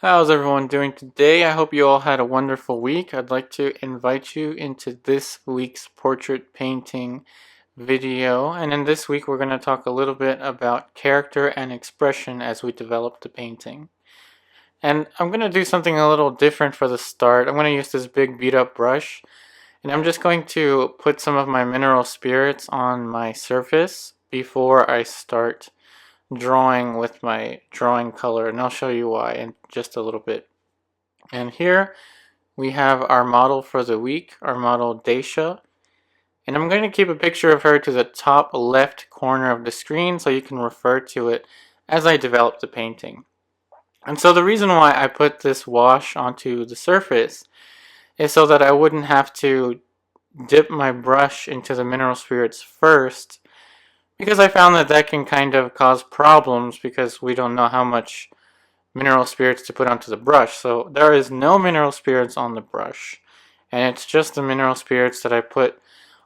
How's everyone doing today? I hope you all had a wonderful week. I'd like to invite you into this week's portrait painting video. And in this week, we're going to talk a little bit about character and expression as we develop the painting. And I'm going to do something a little different for the start. I'm going to use this big beat up brush. And I'm just going to put some of my mineral spirits on my surface before I start drawing with my drawing color, and I'll show you why in just a little bit. And here we have our model for the week, our model Daisha, and I'm going to keep a picture of her to the top left corner of the screen so you can refer to it as I develop the painting. And so the reason why I put this wash onto the surface is so that I wouldn't have to dip my brush into the mineral spirits first, because I found that that can kind of cause problems because we don't know how much mineral spirits to put onto the brush. So there is no mineral spirits on the brush, and it's just the mineral spirits that I put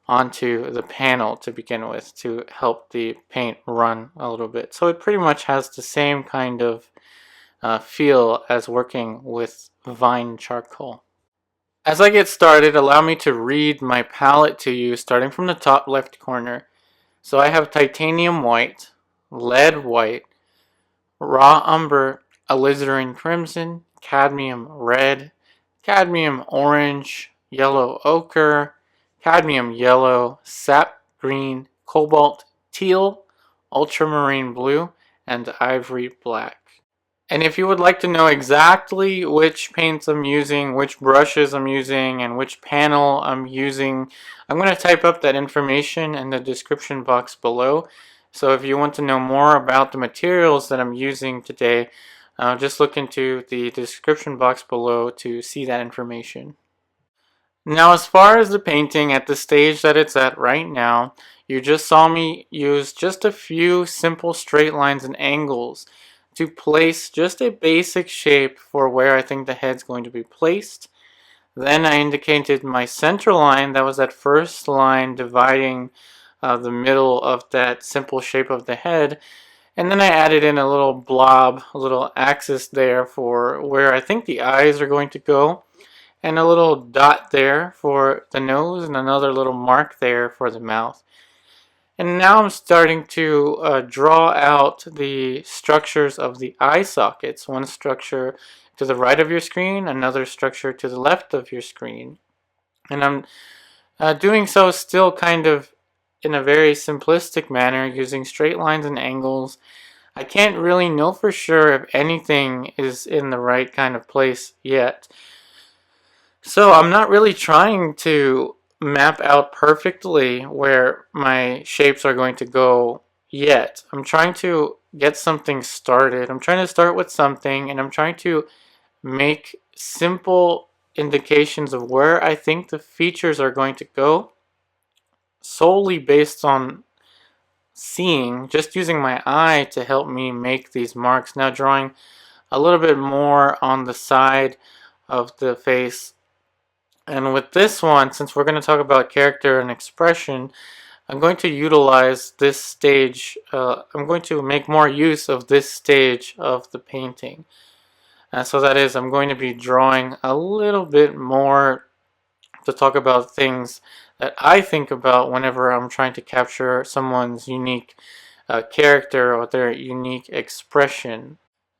onto the panel to begin with to help the paint run a little bit. So it pretty much has the same kind of feel as working with vine charcoal. As I get started, allow me to read my palette to you starting from the top left corner. So I have titanium white, lead white, raw umber, alizarin crimson, cadmium red, cadmium orange, yellow ochre, cadmium yellow, sap green, cobalt teal, ultramarine blue, and ivory black. And if you would like to know exactly which paints I'm using, which brushes I'm using, and which panel I'm using, I'm going to type up that information in the description box below. So if you want to know more about the materials that I'm using today, just look into the description box below to see that information. Now, as far as the painting at the stage that it's at right now, you just saw me use just a few simple straight lines and angles to place just a basic shape for where I think the head's going to be placed. Then I indicated my center line, that was that first line dividing the middle of that simple shape of the head. And then I added in a little blob, a little axis there for where I think the eyes are going to go, and a little dot there for the nose, and another little mark there for the mouth. And now I'm starting to draw out the structures of the eye sockets. One structure to the right of your screen, another structure to the left of your screen. And I'm doing so still kind of in a very simplistic manner, using straight lines and angles. I can't really know for sure if anything is in the right kind of place yet. So I'm not really trying to map out perfectly where my shapes are going to go yet. I'm trying to get something started. I'm trying to start with something, and I'm trying to make simple indications of where I think the features are going to go, solely based on seeing, just using my eye to help me make these marks. Now drawing a little bit more on the side of the face. And with this one, since we're going to talk about character and expression, I'm going to utilize this stage. I'm going to make more use of this stage of the painting. So that is, I'm going to be drawing a little bit more to talk about things that I think about whenever I'm trying to capture someone's unique character or their unique expression.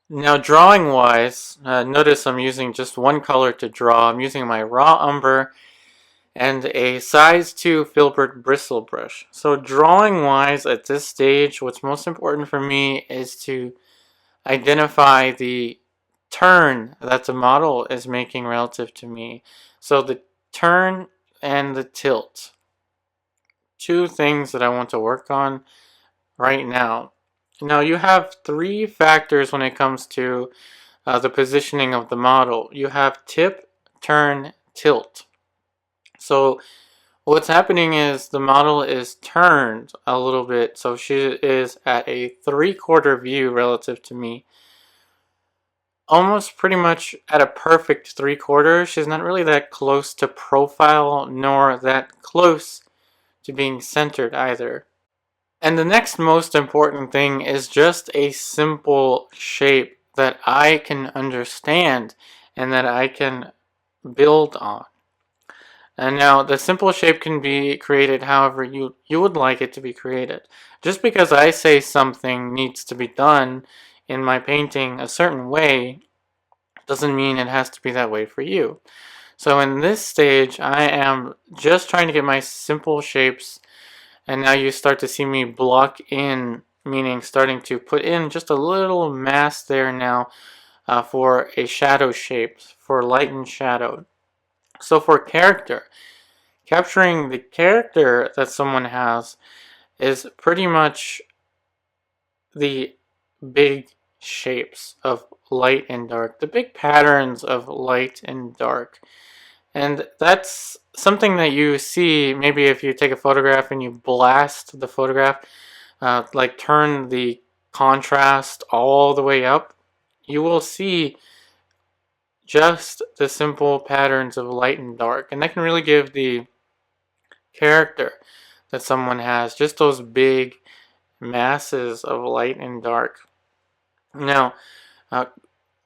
Now, drawing wise, notice I'm using just one color to draw. I'm using my raw umber and a size 2 Filbert bristle brush. So drawing wise at this stage, what's most important for me is to identify the turn that the model is making relative to me. So the turn and the tilt. Two things that I want to work on right now. Now you have three factors when it comes to the positioning of the model. You have tip, turn, tilt. So what's happening is the model is turned a little bit, so she is at a 3/4 view relative to me. Almost pretty much at a perfect 3/4. She's not really that close to profile, nor that close to being centered either. And the next most important thing is just a simple shape that I can understand and that I can build on. And now the simple shape can be created however you would like it to be created. Just because I say something needs to be done in my painting a certain way doesn't mean it has to be that way for you. So in this stage, I am just trying to get my simple shapes, and now you start to see me block in, meaning starting to put in just a little mask there now for a shadow shape, for light and shadow. So for character, capturing the character that someone has is pretty much the big shapes of light and dark, the big patterns of light and dark. And that's something that you see maybe if you take a photograph and you blast the photograph, like turn the contrast all the way up, you will see just the simple patterns of light and dark. And that can really give the character that someone has, just those big masses of light and dark. Now,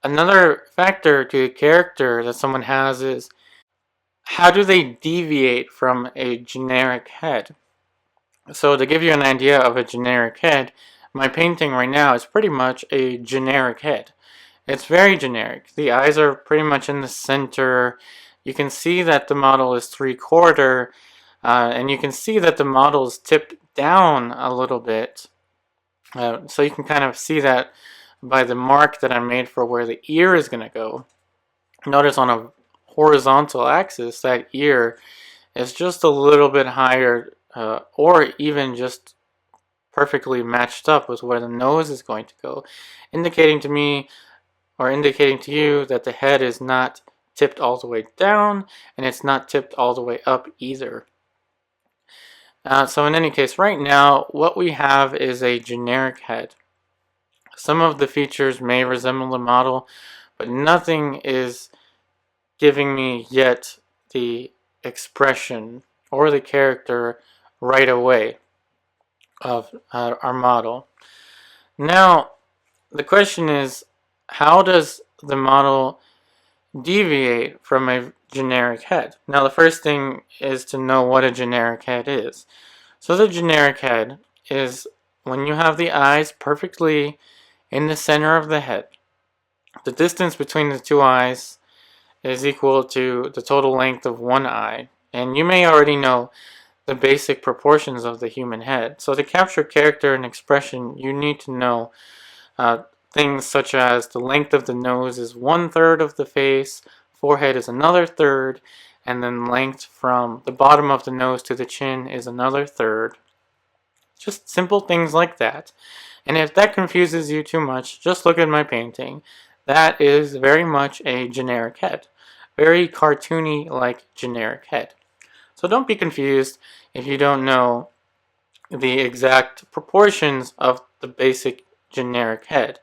another factor to character that someone has is how do they deviate from a generic head? So to give you an idea of a generic head, my painting right now is pretty much a generic head. It's very generic. The eyes are pretty much in the center. You can see that the model is 3/4, and you can see that the model is tipped down a little bit. So you can kind of see that by the mark that I made for where the ear is going to go. Notice on a horizontal axis, that ear is just a little bit higher, or even just perfectly matched up with where the nose is going to go, indicating to me, or indicating to you, that the head is not tipped all the way down, and it's not tipped all the way up either. So in any case, right now, what we have is a generic head. Some of the features may resemble the model, but nothing is giving me yet the expression or the character right away of our model. Now, the question is, how does the model deviate from a generic head? Now, the first thing is to know what a generic head is. So the generic head is when you have the eyes perfectly in the center of the head. The distance between the two eyes is equal to the total length of one eye. And you may already know the basic proportions of the human head. So to capture character and expression, you need to know things such as the length of the nose is 1/3 of the face, forehead is another third, and then length from the bottom of the nose to the chin is another third. Just simple things like that. And if that confuses you too much, just look at my painting. That is very much a generic head. Very cartoony like generic head. So don't be confused if you don't know the exact proportions of the basic generic head.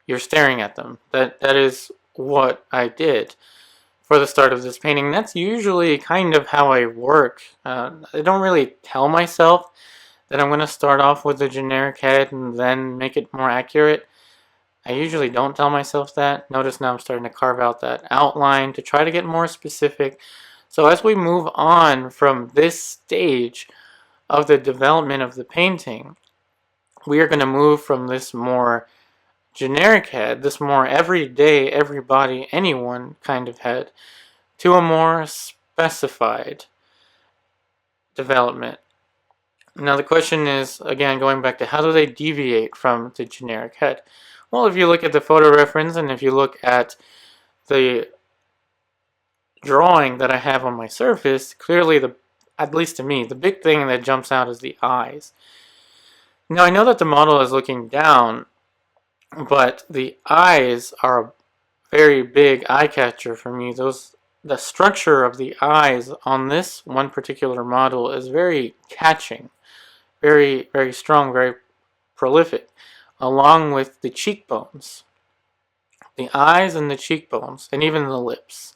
You're staring at them. That is what I did for the start of this painting. That's usually kind of how I work. I don't really tell myself that I'm going to start off with the generic head and then make it more accurate. I usually don't tell myself that. Notice now I'm starting to carve out that outline to try to get more specific. So as we move on from this stage of the development of the painting, we are going to move from this more generic head, this more everyday, everybody, anyone kind of head, to a more specified development. Now the question is, again, going back to how do they deviate from the generic head? Well, if you look at the photo reference and if you look at the drawing that I have on my surface, clearly, at least to me, the big thing that jumps out is the eyes. Now I know that the model is looking down, but the eyes are a very big eye catcher for me. The structure of the eyes on this one particular model is very catching, very, very strong, very prolific, along with the cheekbones. The eyes and the cheekbones, and even the lips.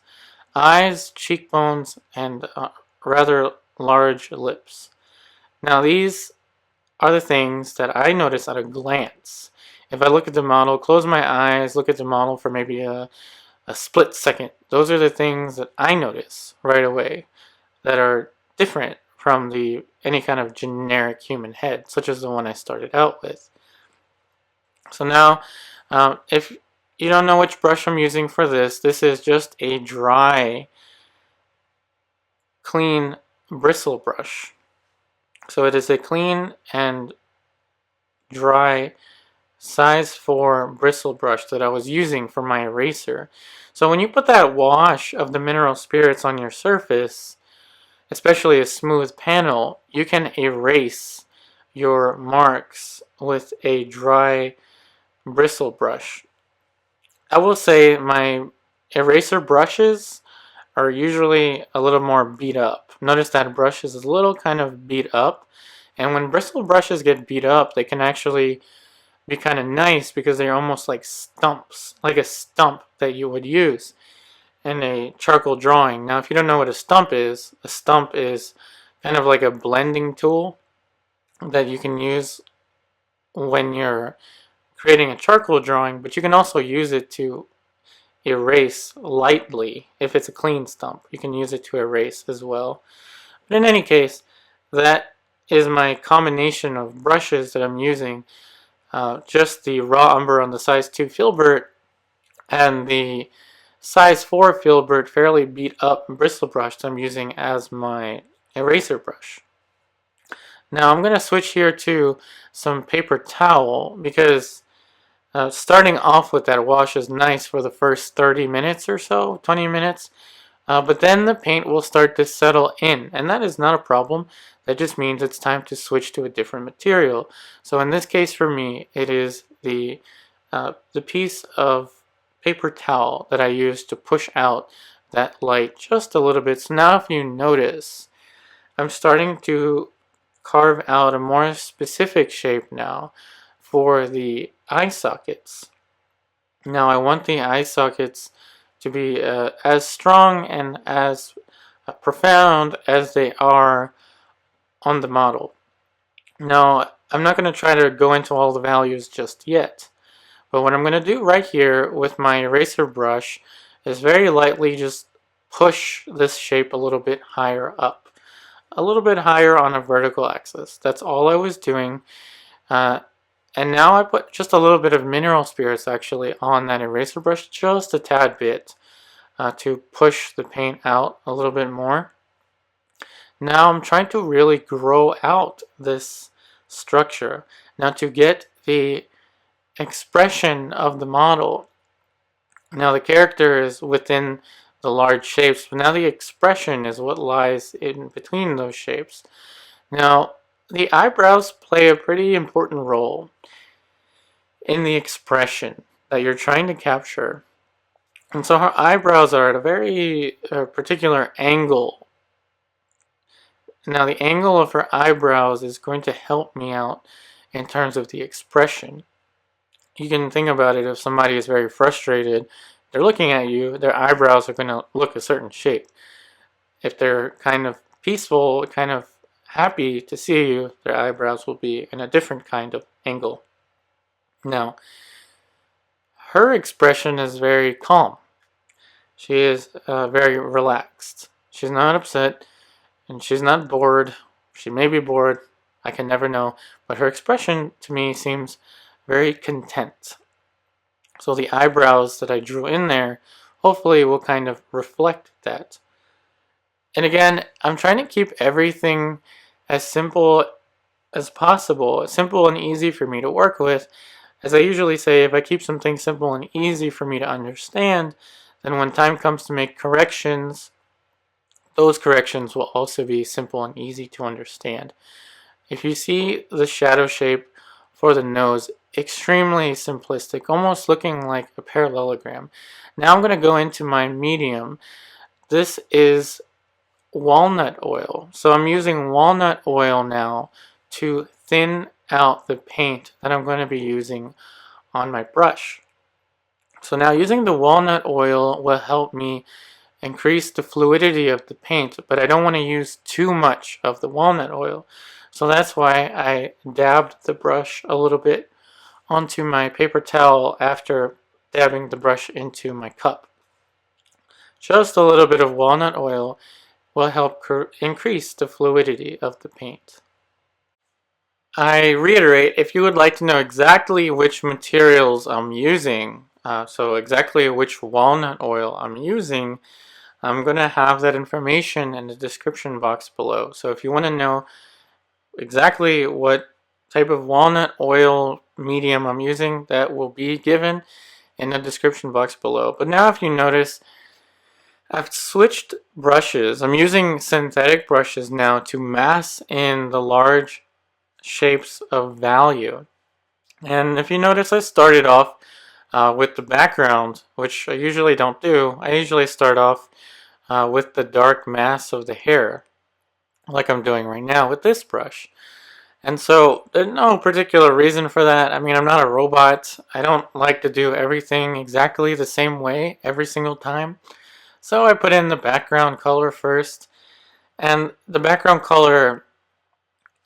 Eyes, cheekbones, and rather large lips. Now these are the things that I notice at a glance. if I look at the model, close my eyes, look at the model for maybe a split second, those are the things that I notice right away that are different from any kind of generic human head, such as the one I started out with. So now, if you don't know which brush I'm using for this, this is just a dry, clean bristle brush. So it is a clean and dry size 4 bristle brush that I was using for my eraser. So when you put that wash of the mineral spirits on your surface, especially a smooth panel, you can erase your marks with a dry bristle brush. I will say my eraser brushes are usually a little more beat up. Notice that brush is a little kind of beat up, and when bristle brushes get beat up, they can actually be kind of nice because they're almost like stumps, like a stump that you would use in a charcoal drawing. Now, if you don't know what a stump is kind of like a blending tool that you can use when you're creating a charcoal drawing, but you can also use it to erase lightly. If it's a clean stump, you can use it to erase as well. But in any case, that is my combination of brushes that I'm using. Just the raw umber on the size 2 Filbert and the size 4 Filbert fairly beat up bristle brush that I'm using as my eraser brush. Now I'm going to switch here to some paper towel because starting off with that wash is nice for the first 30 minutes or so, 20 minutes, but then the paint will start to settle in, and that is not a problem. That just means it's time to switch to a different material. So in this case for me, it is the piece of paper towel that I use to push out that light just a little bit. So now if you notice, I'm starting to carve out a more specific shape now for the eye sockets. Now I want the eye sockets to be as strong and as profound as they are on the model. Now I'm not going to try to go into all the values just yet, but what I'm going to do right here with my eraser brush is very lightly just push this shape a little bit higher up, a little bit higher on a vertical axis. That's all I was doing. And now I put just a little bit of mineral spirits actually on that eraser brush, just a tad bit, to push the paint out a little bit more. Now I'm trying to really grow out this structure. Now to get the expression of the model, now the character is within the large shapes, but now the expression is what lies in between those shapes. Now the eyebrows play a pretty important role in the expression that you're trying to capture. And so her eyebrows are at a very particular angle. Now the angle of her eyebrows is going to help me out in terms of the expression. You can think about it, if somebody is very frustrated, they're looking at you, their eyebrows are going to look a certain shape. If they're kind of peaceful, kind of happy to see you, their eyebrows will be in a different kind of angle. Now, her expression is very calm. She is very relaxed. She's not upset, and she's not bored. She may be bored, I can never know, but her expression to me seems very content. So the eyebrows that I drew in there hopefully will kind of reflect that. And again, I'm trying to keep everything as simple as possible, simple and easy for me to work with. As I usually say, if I keep something simple and easy for me to understand, then when time comes to make corrections, those corrections will also be simple and easy to understand. If you see the shadow shape for the nose, extremely simplistic, almost looking like a parallelogram. Now I'm going to go into my medium. This is walnut oil. So I'm using walnut oil now to thin out the paint that I'm going to be using on my brush. So now using the walnut oil will help me increase the fluidity of the paint, but I don't want to use too much of the walnut oil. So that's why I dabbed the brush a little bit onto my paper towel after dabbing the brush into my cup. Just a little bit of walnut oil will help increase the fluidity of the paint. I reiterate, if you would like to know exactly which materials I'm using, so exactly which walnut oil I'm using, I'm going to have that information in the description box below. So if you want to know exactly what type of walnut oil medium I'm using, that will be given in the description box below. But now if you notice, I've switched brushes. I'm using synthetic brushes now to mass in the large shapes of value. And if you notice, I started off with the background, which I usually don't do. I usually start off with the dark mass of the hair, like I'm doing right now with this brush. And so there's no particular reason for that. I mean, I'm not a robot. I don't like to do everything exactly the same way every single time. So I put in the background color first. And the background color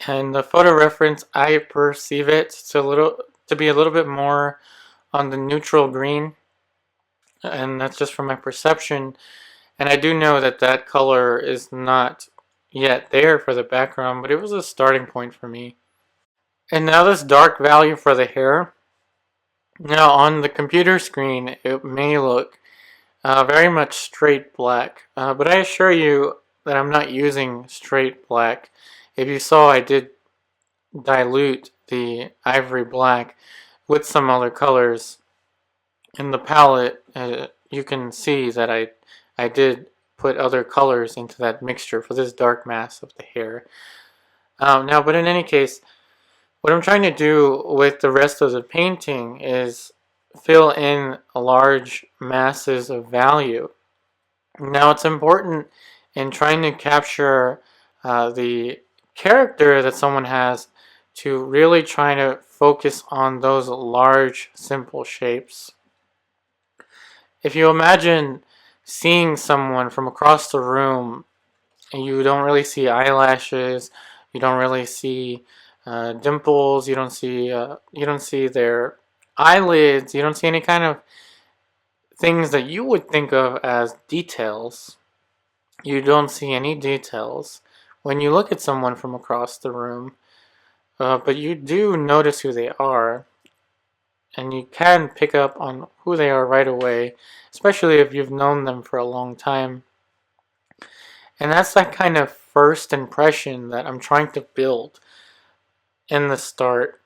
and the photo reference, I perceive it to be a little bit more on the neutral green. And that's just from my perception. And I do know that that color is not yet there for the background, but it was a starting point for me. And now this dark value for the hair. Now on the computer screen, it may look very much straight black, but I assure you that I'm not using straight black. If you saw, I did dilute the ivory black with some other colors in the palette. You can see that I did put other colors into that mixture for this dark mass of the hair. But in any case, what I'm trying to do with the rest of the painting is fill in large masses of value. Now it's important in trying to capture the character that someone has to really try to focus on those large, simple shapes. If you imagine seeing someone from across the room, and you don't really see eyelashes, you don't really see dimples, you don't see their eyelids, you don't see any kind of things that you would think of as details. You don't see any details when you look at someone from across the room, but you do notice who they are, and you can pick up on who they are right away, especially if you've known them for a long time. And that's that kind of first impression that I'm trying to build in the start.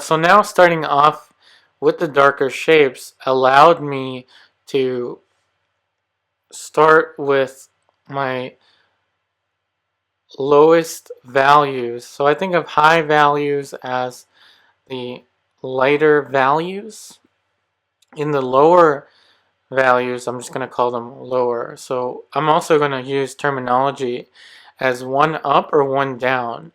So now starting off with the darker shapes allowed me to start with my lowest values. So I think of high values as the lighter values. In the lower values, I'm just going to call them lower. So I'm also going to use terminology as one up or one down.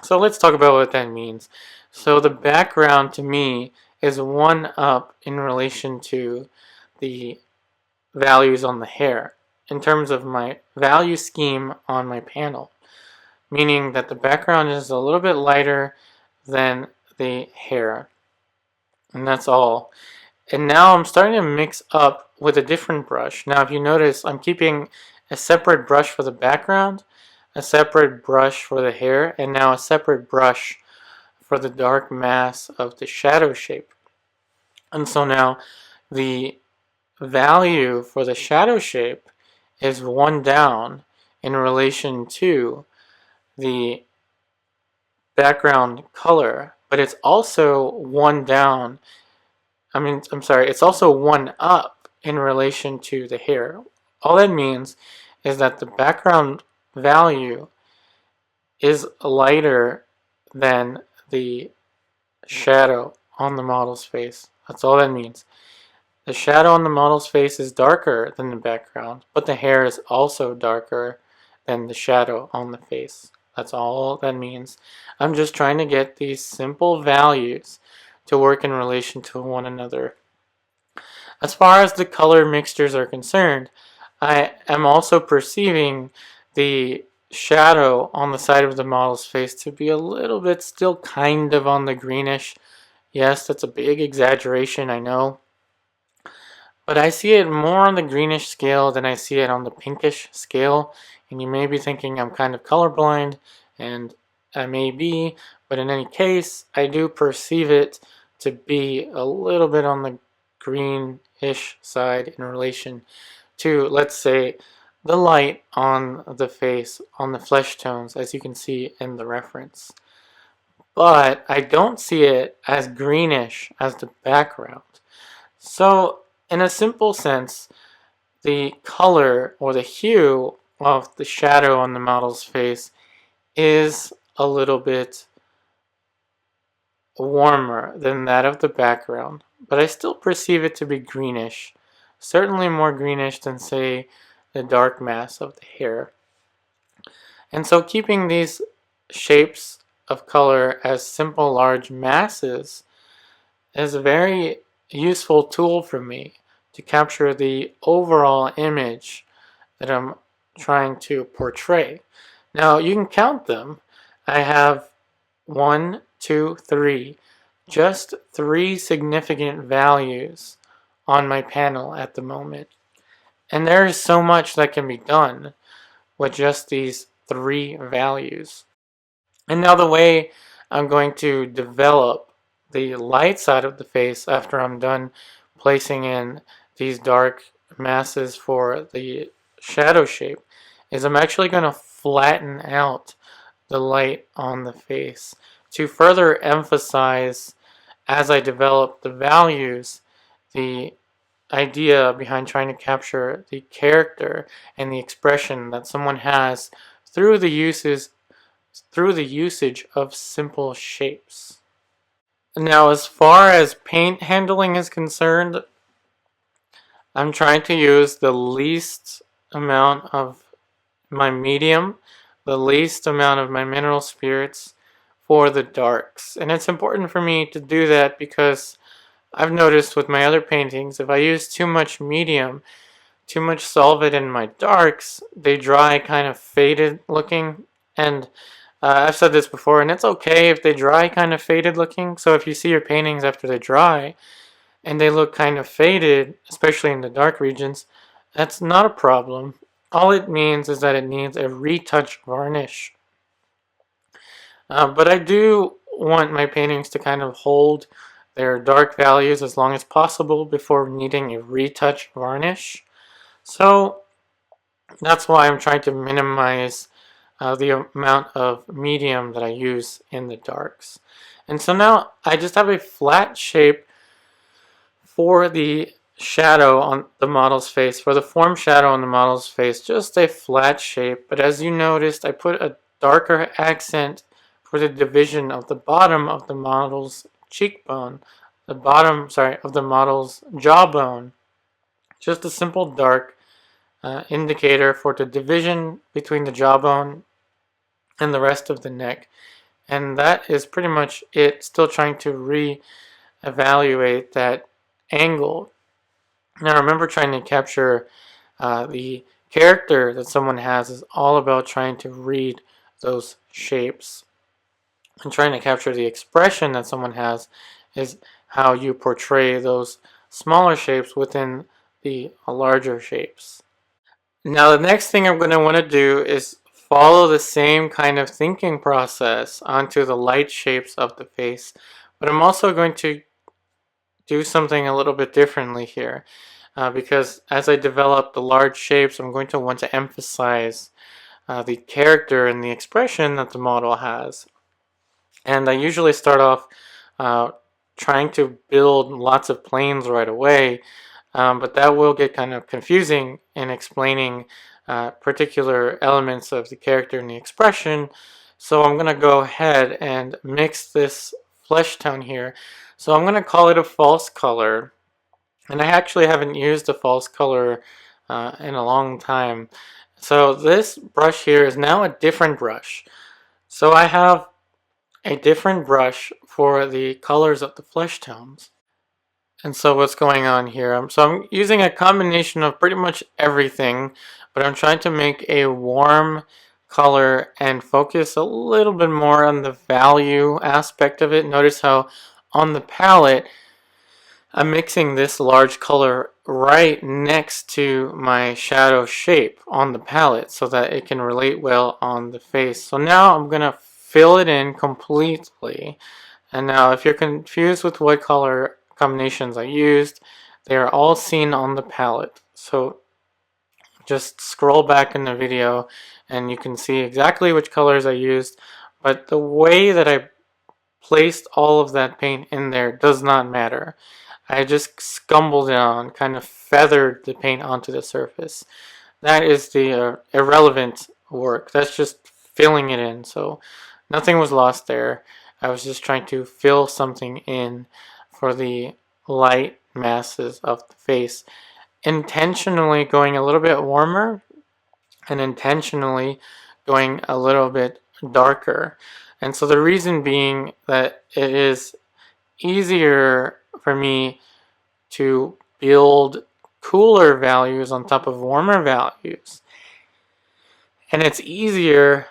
So let's talk about what that means. So the background to me is one up in relation to the values on the hair in terms of my value scheme on my panel, meaning that the background is a little bit lighter than the hair, and that's all. And now I'm starting to mix up with a different brush. Now if you notice, I'm keeping a separate brush for the background, a separate brush for the hair, and now a separate brush for the dark mass of the shadow shape. And so now the value for the shadow shape is one down in relation to the background color, but it's also one down. It's also one up in relation to the hair. All that means is that the background value is lighter than the shadow on the model's face. That's all that means. The shadow on the model's face is darker than the background, but the hair is also darker than the shadow on the face. That's all that means. I'm just trying to get these simple values to work in relation to one another. As far as the color mixtures are concerned, I am also perceiving the shadow on the side of the model's face to be a little bit still kind of on the greenish Yes, that's a big exaggeration, I know. But I see it more on the greenish scale than I see it on the pinkish scale. And you may be thinking I'm kind of colorblind, and I may be, but in any case, I do perceive it to be a little bit on the greenish side in relation to, let's say, the light on the face, on the flesh tones, as you can see in the reference. But I don't see it as greenish as the background. So, in a simple sense, the color or the hue of the shadow on the model's face is a little bit warmer than that of the background, but I still perceive it to be greenish, certainly more greenish than, say, the dark mass of the hair. And so keeping these shapes of color as simple large masses is a very useful tool for me to capture the overall image that I'm trying to portray. Now you can count them. I have 1, 2, 3, just 3 significant values on my panel at the moment. And there is so much that can be done with just these 3 values. And now the way I'm going to develop the light side of the face after I'm done placing in these dark masses for the shadow shape is I'm actually going to flatten out the light on the face to further emphasize, as I develop the values, the idea behind trying to capture the character and the expression that someone has through the usage of simple shapes. Now, as far as paint handling is concerned, I'm trying to use the least amount of my medium, the least amount of my mineral spirits for the darks. And it's important for me to do that because I've noticed with my other paintings, if I use too much medium, too much solvent in my darks, they dry kind of faded looking. And I've said this before, and it's okay if they dry kind of faded looking. So if you see your paintings after they dry and they look kind of faded, especially in the dark regions, that's not a problem. All it means is that it needs a retouch varnish. But I do want my paintings to kind of hold their dark values as long as possible before needing a retouch varnish. So that's why I'm trying to minimize the amount of medium that I use in the darks. And so now I just have a flat shape for the shadow on the model's face, for the form shadow on the model's face, just a flat shape. But as you noticed, I put a darker accent for the division of the bottom of the model's cheekbone, the bottom, of the model's jawbone. Just a simple dark indicator for the division between the jawbone and the rest of the neck. And that is pretty much it. Still trying to re-evaluate that angle. Now remember, trying to capture the character that someone has is all about trying to read those shapes. And trying to capture the expression that someone has is how you portray those smaller shapes within the larger shapes. Now the next thing I'm going to want to do is follow the same kind of thinking process onto the light shapes of the face, but I'm also going to do something a little bit differently here because as I develop the large shapes, I'm going to want to emphasize the character and the expression that the model has. And I usually start off trying to build lots of planes right away, but that will get kind of confusing in explaining particular elements of the character and the expression. So I'm going to go ahead and mix this flesh tone here. So I'm going to call it a false color. And I actually haven't used a false color in a long time. So this brush here is now a different brush. So I have a different brush for the colors of the flesh tones. And so what's going on here? So I'm using a combination of pretty much everything, but I'm trying to make a warm color and focus a little bit more on the value aspect of it. Notice how on the palette, I'm mixing this large color right next to my shadow shape on the palette so that it can relate well on the face. So now I'm going to fill it in completely. And now if you're confused with what color combinations I used, they are all seen on the palette. So just scroll back in the video and you can see exactly which colors I used. But the way that I placed all of that paint in there does not matter. I just scumbled it on, kind of feathered the paint onto the surface. That is the irrelevant work. That's just filling it in. So nothing was lost there. I was just trying to fill something in for the light masses of the face. Intentionally going a little bit warmer and intentionally going a little bit darker. And so the reason being that it is easier for me to build cooler values on top of warmer values. And it's easier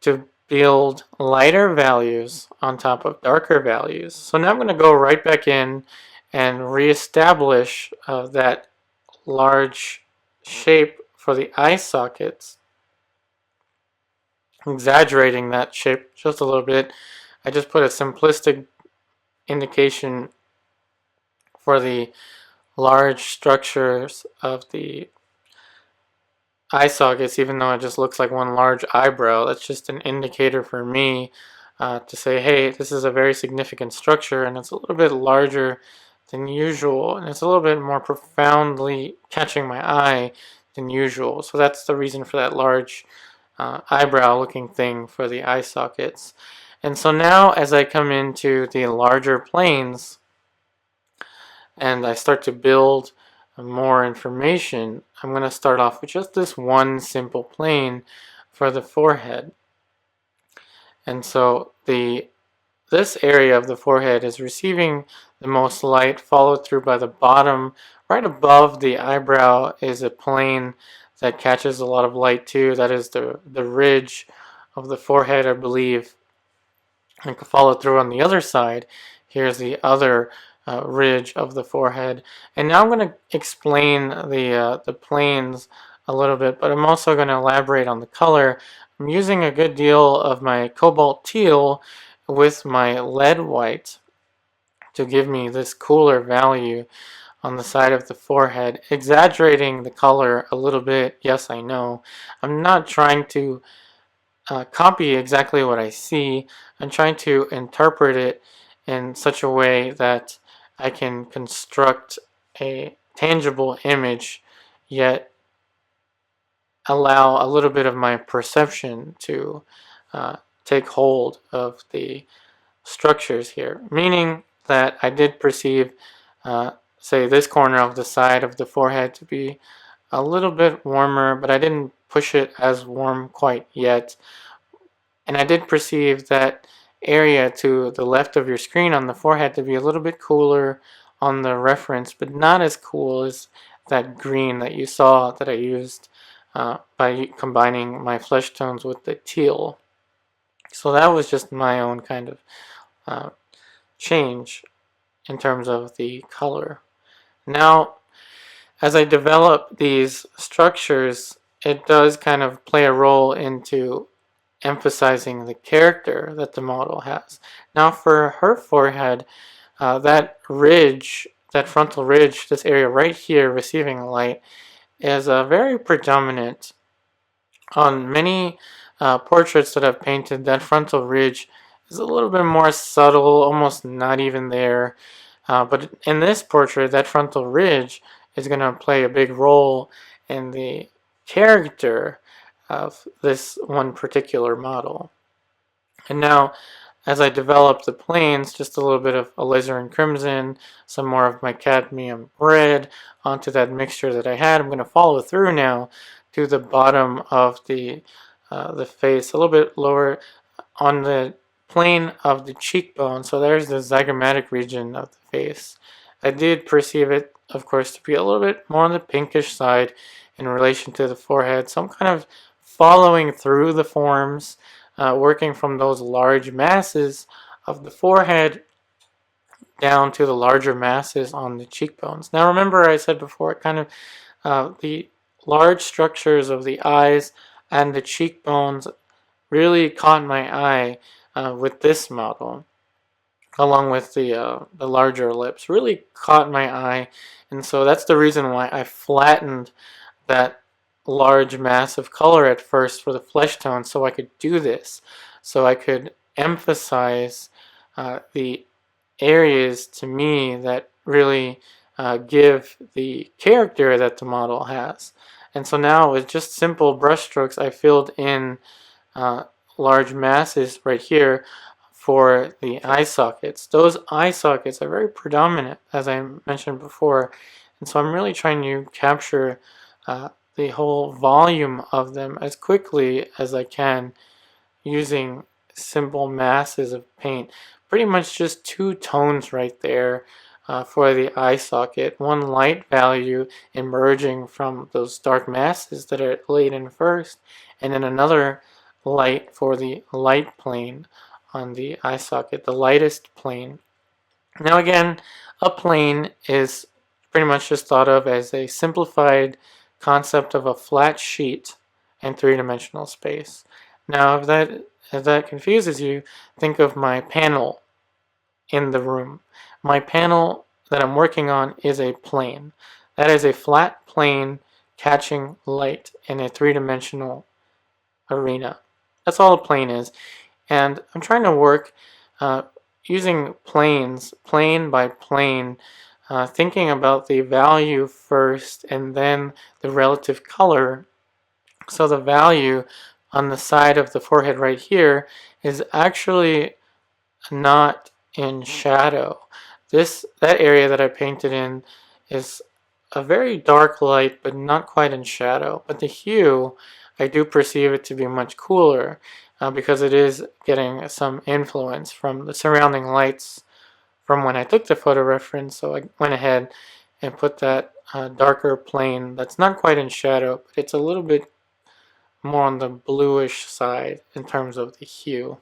to build lighter values on top of darker values. So now I'm going to go right back in and reestablish that large shape for the eye sockets, exaggerating that shape just a little bit. I just put a simplistic indication for the large structures of the eye sockets, even though it just looks like one large eyebrow. That's just an indicator for me to say, hey, this is a very significant structure and it's a little bit larger than usual and it's a little bit more profoundly catching my eye than usual. So that's the reason for that large eyebrow looking thing for the eye sockets. And so now as I come into the larger planes and I start to build more information, I'm going to start off with just this one simple plane for the forehead. And so this area of the forehead is receiving the most light, followed through by the bottom. Right above the eyebrow is a plane that catches a lot of light too. That is the ridge of the forehead, I believe. And follow through on the other side. Here's the other ridge of the forehead. And now I'm going to explain the planes a little bit, but I'm also going to elaborate on the color. I'm using a good deal of my cobalt teal with my lead white to give me this cooler value on the side of the forehead, exaggerating the color a little bit. Yes, I know. I'm not trying to copy exactly what I see. I'm trying to interpret it in such a way that I can construct a tangible image, yet allow a little bit of my perception to take hold of the structures here. Meaning that I did perceive, say, this corner of the side of the forehead to be a little bit warmer, but I didn't push it as warm quite yet. And I did perceive that area to the left of your screen on the forehead to be a little bit cooler on the reference, but not as cool as that green that you saw that I used by combining my flesh tones with the teal. So that was just my own kind of change in terms of the color. Now, as I develop these structures, it does kind of play a role into emphasizing the character that the model has. Now for her forehead, that ridge, that frontal ridge, this area right here receiving light, is very predominant. On many portraits that I've painted, that frontal ridge is a little bit more subtle, almost not even there. But in this portrait, that frontal ridge is going to play a big role in the character of this one particular model. And now, as I develop the planes, just a little bit of alizarin crimson, some more of my cadmium red onto that mixture that I had. I'm going to follow through now to the bottom of the face, a little bit lower on the plane of the cheekbone. So there's the zygomatic region of the face. I did perceive it, of course, to be a little bit more on the pinkish side in relation to the forehead. So I'm kind of following through the forms, working from those large masses of the forehead down to the larger masses on the cheekbones. Now remember I said before, the large structures of the eyes and the cheekbones really caught my eye with this model, along with the larger lips. Really caught my eye, and so that's the reason why I flattened that large mass of color at first for the flesh tone, so I could do this, so I could emphasize the areas to me that really give the character that the model has. And so now with just simple brush strokes, I filled in large masses right here for the eye sockets. Those eye sockets are very predominant, as I mentioned before, and so I'm really trying to capture the whole volume of them as quickly as I can using simple masses of paint. Pretty much just two tones right there for the eye socket. One light value emerging from those dark masses that are laid in first, and then another light for the light plane on the eye socket, the lightest plane. Now again, a plane is pretty much just thought of as a simplified concept of a flat sheet in three-dimensional space. Now if that confuses you, think of my panel in the room. My panel that I'm working on is a plane. That is a flat plane catching light in a three-dimensional arena. That's all a plane is. And I'm trying to work using planes, plane by plane, thinking about the value first and then the relative color. So the value on the side of the forehead right here is actually not in shadow. That area that I painted in is a very dark light, but not quite in shadow. But the hue, I do perceive it to be much cooler because it is getting some influence from the surrounding lights from when I took the photo reference. So I went ahead and put that darker plane that's not quite in shadow, but it's a little bit more on the bluish side in terms of the hue.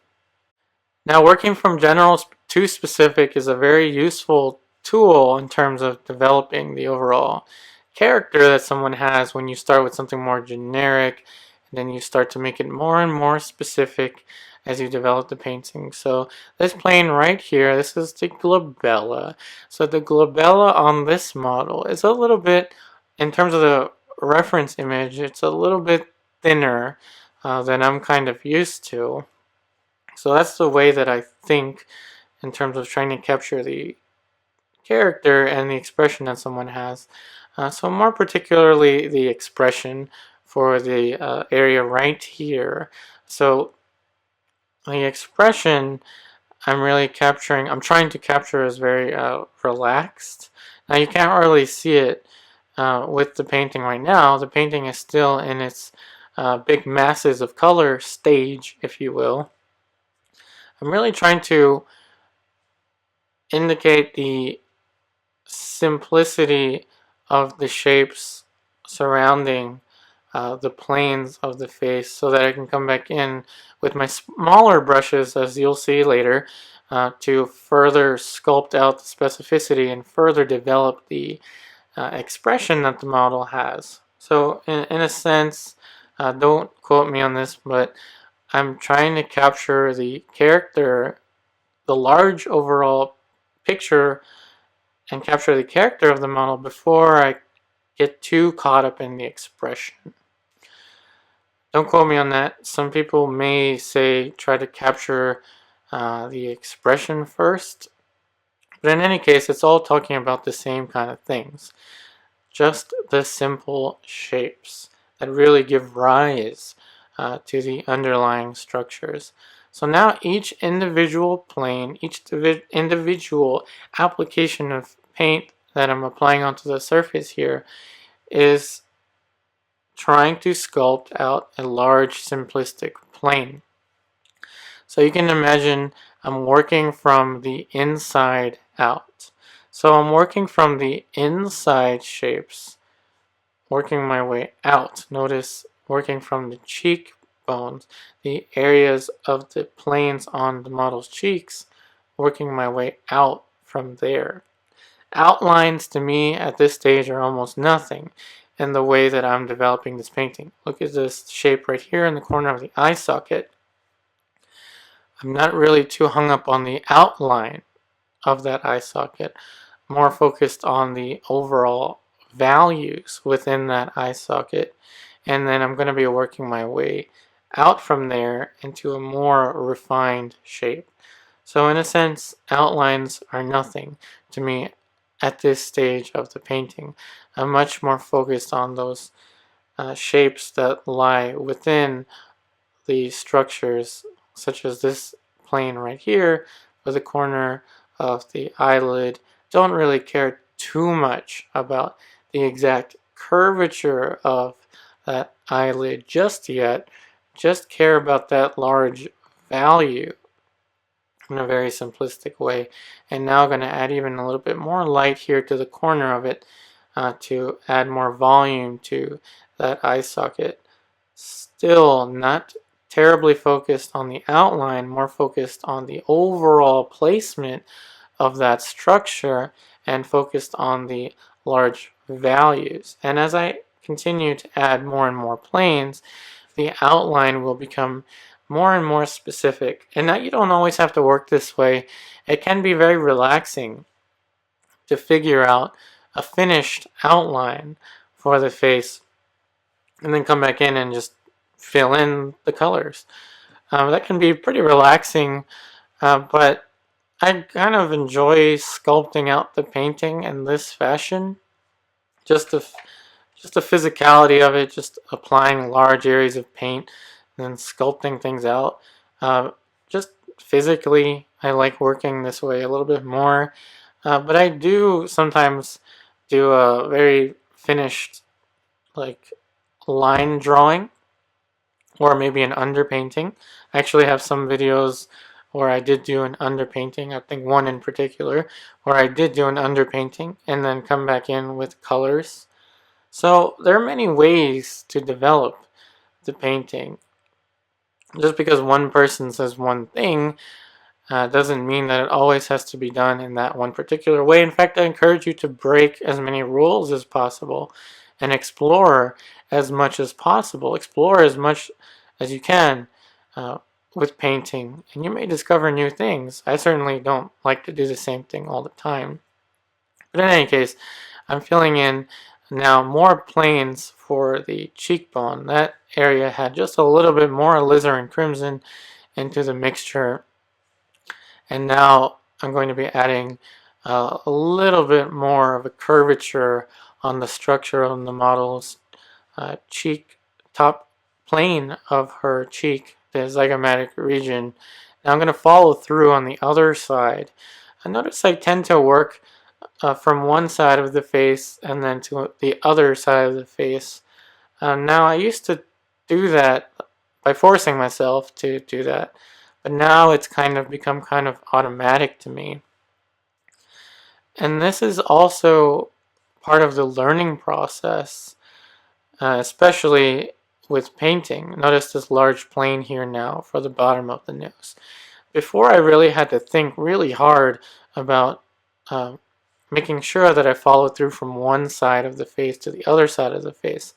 Now, working from general to specific is a very useful tool in terms of developing the overall character that someone has when you start with something more generic, and then you start to make it more and more specific as you develop the painting. So this plane right here, this is the glabella. So the glabella on this model is a little bit, in terms of the reference image, it's a little bit thinner than I'm kind of used to. So that's the way that I think in terms of trying to capture the character and the expression that someone has. So more particularly the expression for the area right here. So the expression I'm trying to capture is very relaxed. Now you can't really see it with the painting right now. The painting is still in its big masses of color stage, if you will. I'm really trying to indicate the simplicity of the shapes surrounding the planes of the face, so that I can come back in with my smaller brushes, as you'll see later, to further sculpt out the specificity and further develop the expression that the model has. So in a sense, don't quote me on this, but I'm trying to capture the character, the large overall picture, and capture the character of the model before I get too caught up in the expression. Don't quote me on that. Some people may say try to capture the expression first, but in any case, it's all talking about the same kind of things. Just the simple shapes that really give rise to the underlying structures. So now each individual plane, each individual application of paint that I'm applying onto the surface here is trying to sculpt out a large simplistic plane. So you can imagine I'm working from the inside out. So I'm working from the inside shapes, working my way out. Notice working from the cheekbones, the areas of the planes on the model's cheeks, working my way out from there. Outlines to me at this stage are almost nothing in the way that I'm developing this painting. Look at this shape right here in the corner of the eye socket. I'm not really too hung up on the outline of that eye socket, more focused on the overall values within that eye socket, and then I'm going to be working my way out from there into a more refined shape. So in a sense, outlines are nothing to me at this stage of the painting. I'm much more focused on those shapes that lie within the structures, such as this plane right here, or the corner of the eyelid. Don't really care too much about the exact curvature of that eyelid just yet. Just care about that large value in a very simplistic way. And now I'm going to add even a little bit more light here to the corner of it to add more volume to that eye socket. Still not terribly focused on the outline, more focused on the overall placement of that structure and focused on the large values. And as I continue to add more and more planes, the outline will become more and more specific. And that you don't always have to work this way. It can be very relaxing to figure out a finished outline for the face and then come back in and just fill in the colors. That can be pretty relaxing, but I kind of enjoy sculpting out the painting in this fashion. Just the physicality of it, just applying large areas of paint and then sculpting things out. Just physically, I like working this way a little bit more. But I do sometimes do a very finished, like, line drawing or maybe an underpainting. I actually have some videos where I did do an underpainting, I think one in particular, where I did do an underpainting and then come back in with colors. So there are many ways to develop the painting. Just because one person says one thing doesn't mean that it always has to be done in that one particular way. In fact, I encourage you to break as many rules as possible and explore as much as possible. Explore as much as you can with painting, and you may discover new things. I certainly don't like to do the same thing all the time. But in any case, I'm filling in now more planes for the cheekbone. That area had just a little bit more alizarin crimson into the mixture. And now I'm going to be adding a little bit more of a curvature on the structure of the model's cheek, top plane of her cheek, the zygomatic region. Now I'm going to follow through on the other side. I notice I tend to work from one side of the face and then to the other side of the face. Now I used to do that by forcing myself to do that, but now it's kind of become kind of automatic to me. And this is also part of the learning process, especially with painting. Notice this large plane here now for the bottom of the nose. Before, I really had to think really hard about making sure that I followed through from one side of the face to the other side of the face,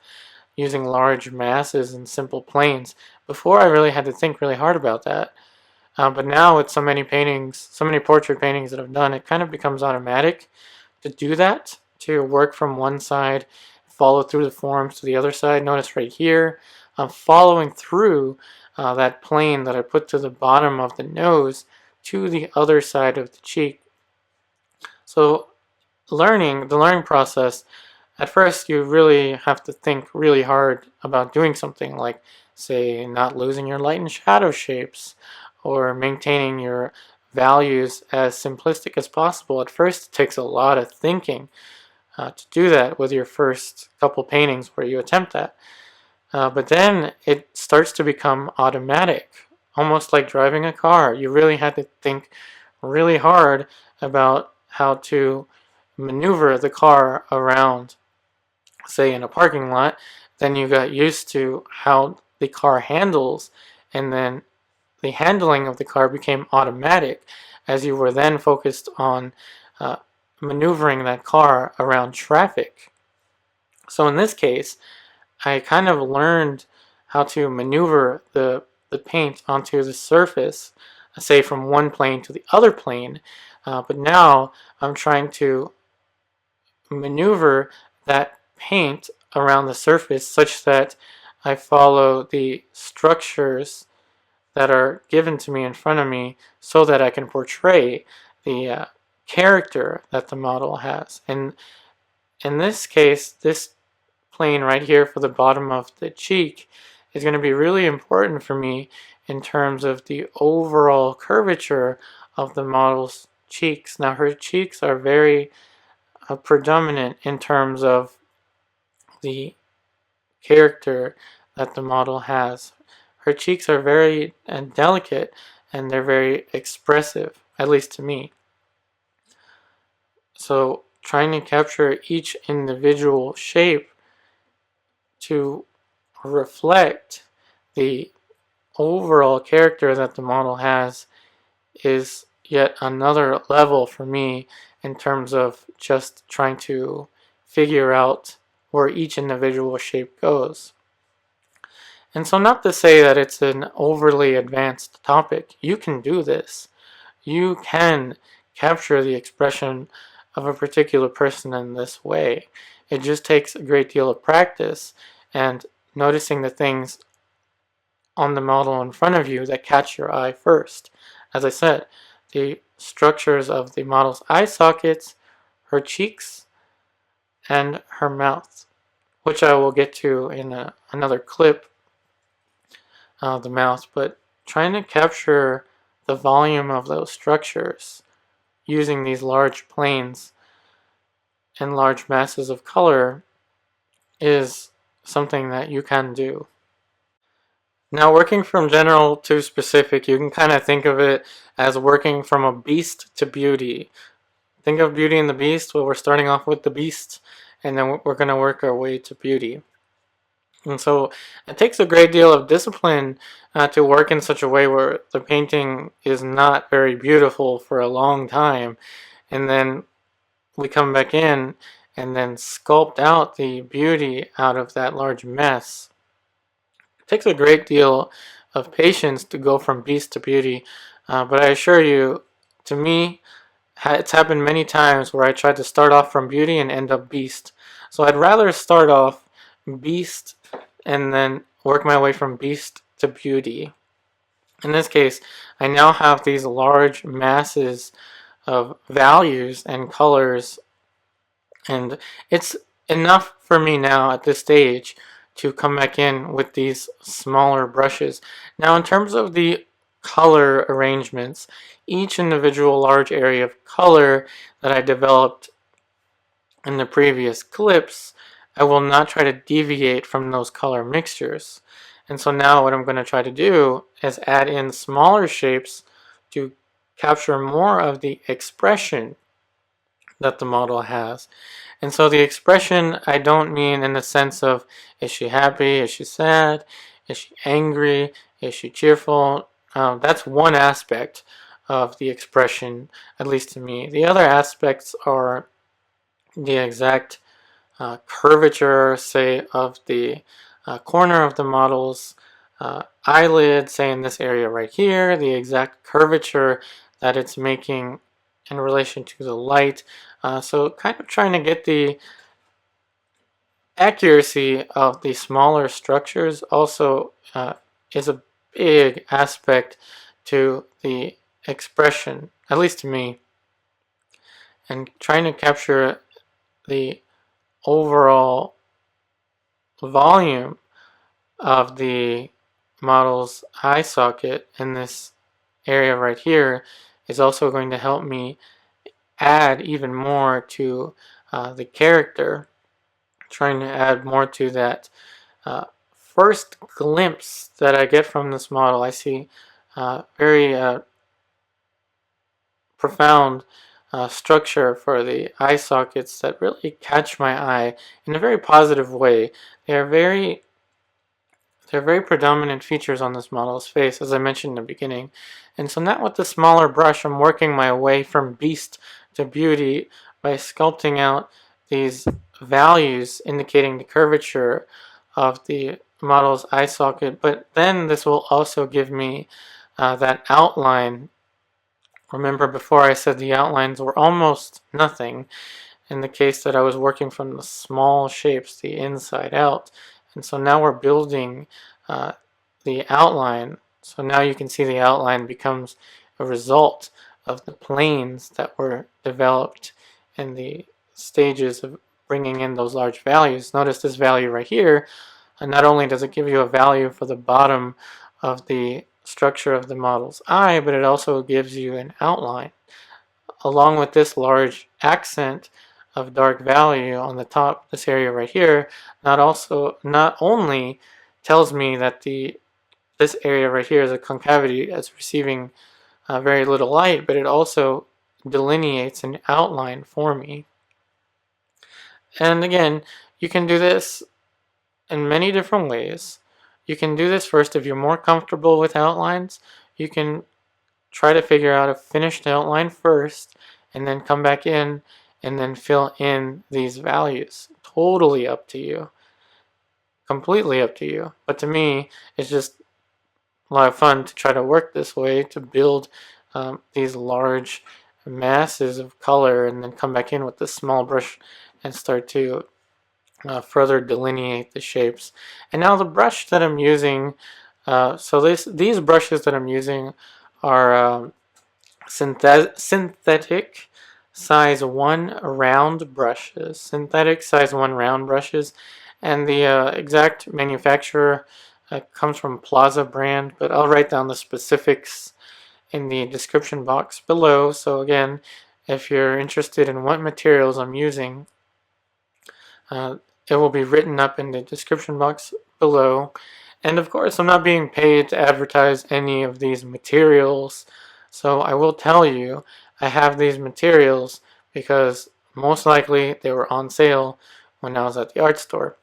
using large masses and simple planes. Before, I really had to think really hard about that. But now with so many paintings, so many portrait paintings that I've done, it kind of becomes automatic to do that, to work from one side, follow through the forms to the other side. Notice right here, I'm following through that plane that I put to the bottom of the nose to the other side of the cheek. So the learning process, at first you really have to think really hard about doing something like, say, not losing your light and shadow shapes, or maintaining your values as simplistic as possible. At first, it takes a lot of thinking to do that with your first couple paintings where you attempt that. But then it starts to become automatic, almost like driving a car. You really had to think really hard about how to maneuver the car around, say, in a parking lot. Then you got used to how the car handles, and then the handling of the car became automatic as you were then focused on maneuvering that car around traffic. So in this case, I kind of learned how to maneuver the paint onto the surface, say from one plane to the other plane, but now I'm trying to maneuver that paint around the surface such that I follow the structures that are given to me in front of me so that I can portray the character that the model has. And in this case, this plane right here for the bottom of the cheek is going to be really important for me in terms of the overall curvature of the model's cheeks. Now her cheeks are very predominant in terms of the character that the model has. Her cheeks are very delicate and they're very expressive, at least to me. So trying to capture each individual shape to reflect the overall character that the model has is yet another level for me in terms of just trying to figure out where each individual shape goes. And so not to say that it's an overly advanced topic. You can do this. You can capture the expression of a particular person in this way. It just takes a great deal of practice and noticing the things on the model in front of you that catch your eye first. As I said, the structures of the model's eye sockets, her cheeks, and her mouth, which I will get to in another clip, the mouth, but trying to capture the volume of those structures using these large planes and large masses of color is something that you can do. Now, working from general to specific, you can kind of think of it as working from a beast to beauty. Think of Beauty and the Beast. Well, we're starting off with the beast, and then we're going to work our way to beauty. And so it takes a great deal of discipline to work in such a way where the painting is not very beautiful for a long time, and then we come back in and then sculpt out the beauty out of that large mess. It takes a great deal of patience to go from beast to beauty, but I assure you, to me, it's happened many times where I tried to start off from beauty and end up beast. So I'd rather start off beast and then work my way from beast to beauty. In this case, I now have these large masses of values and colors, and it's enough for me now at this stage to come back in with these smaller brushes. Now, in terms of the color arrangements, each individual large area of color that I developed in the previous clips, I will not try to deviate from those color mixtures. And so now what I'm going to try to do is add in smaller shapes to capture more of the expression that the model has. And so the expression, I don't mean in the sense of, is she happy, is she sad, is she angry, is she cheerful? That's one aspect of the expression, at least to me. The other aspects are the exact curvature, say, of the corner of the model's eyelid, say in this area right here, the exact curvature that it's making in relation to the light. So kind of trying to get the accuracy of the smaller structures also is a big aspect to the expression, at least to me, and trying to capture the overall volume of the model's eye socket in this area right here is also going to help me add even more to the character, trying to add more to that first glimpse that I get from this model. I see very profound structure for the eye sockets that really catch my eye in a very positive way. They're very predominant features on this model's face, as I mentioned in the beginning. And so now with the smaller brush, I'm working my way from beast to beauty by sculpting out these values indicating the curvature of the model's eye socket, but then this will also give me that outline. Remember before I said the outlines were almost nothing in the case that I was working from the small shapes, the inside out. And so now we're building the outline. So now you can see the outline becomes a result of the planes that were developed in the stages of bringing in those large values. Notice this value right here, and not only does it give you a value for the bottom of the structure of the model's eye, but it also gives you an outline. Along with this large accent of dark value on the top, this area right here, not only tells me that this area right here is a concavity that's receiving very little light, but it also delineates an outline for me. And again, you can do this in many different ways. You can do this first if you're more comfortable with outlines. You can try to figure out a finished outline first and then come back in and then fill in these values. Totally up to you. Completely up to you. But to me, it's just a lot of fun to try to work this way to build these large masses of color and then come back in with this small brush and start to further delineate the shapes. And now the brush that I'm using, these brushes that I'm using are synthetic size 1 round brushes. Synthetic size 1 round brushes, and the exact manufacturer comes from Plaza brand, but I'll write down the specifics in the description box below. So again, if you're interested in what materials I'm using, it will be written up in the description box below. And of course, I'm not being paid to advertise any of these materials, so I will tell you I have these materials because most likely they were on sale when I was at the art store.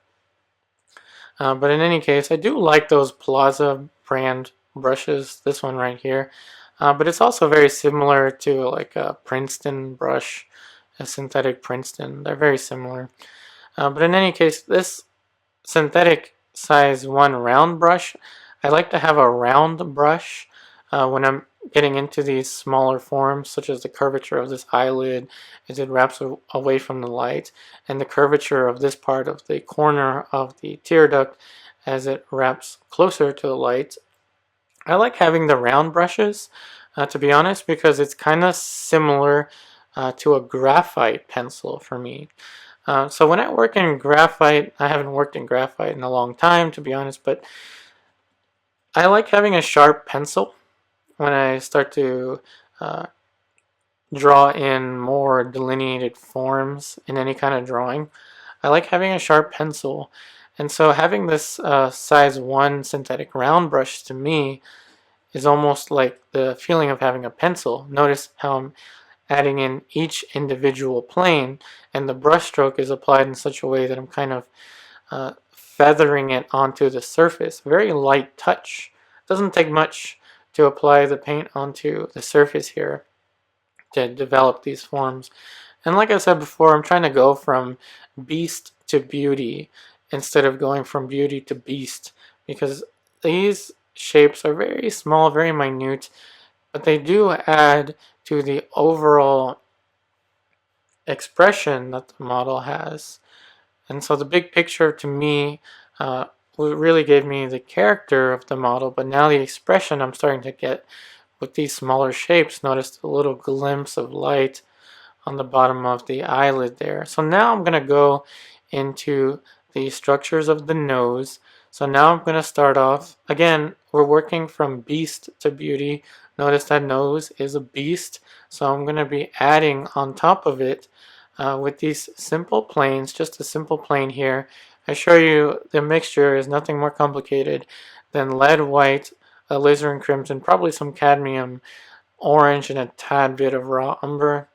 But in any case, I do like those Plaza brand brushes, this one right here. But it's also very similar to like a Princeton brush, a synthetic Princeton. They're very similar. But in any case, this synthetic size 1 round brush, I like to have a round brush when I'm getting into these smaller forms, such as the curvature of this eyelid as it wraps away from the light, and the curvature of this part of the corner of the tear duct as it wraps closer to the light. I like having the round brushes, to be honest, because it's kind of similar to a graphite pencil for me. So when I work in graphite, I haven't worked in graphite in a long time, to be honest, but I like having a sharp pencil when I start to draw in more delineated forms in any kind of drawing. I like having a sharp pencil, and so having this size 1 synthetic round brush to me is almost like the feeling of having a pencil. Notice how I'm adding in each individual plane, and the brush stroke is applied in such a way that I'm kind of feathering it onto the surface. Very light touch. It doesn't take much to apply the paint onto the surface here to develop these forms. And like I said before, I'm trying to go from beast to beauty instead of going from beauty to beast, because these shapes are very small, very minute, but they do add to the overall expression that the model has. And so the big picture to me really gave me the character of the model, but now the expression I'm starting to get with these smaller shapes. Notice the little glimpse of light on the bottom of the eyelid there. So now I'm going to go into the structures of the nose. So now I'm going to start off, again, we're working from beast to beauty. Notice that nose is a beast, so I'm going to be adding on top of it with these simple planes, just a simple plane here. I show you the mixture is nothing more complicated than lead white, alizarin crimson, probably some cadmium orange, and a tad bit of raw umber.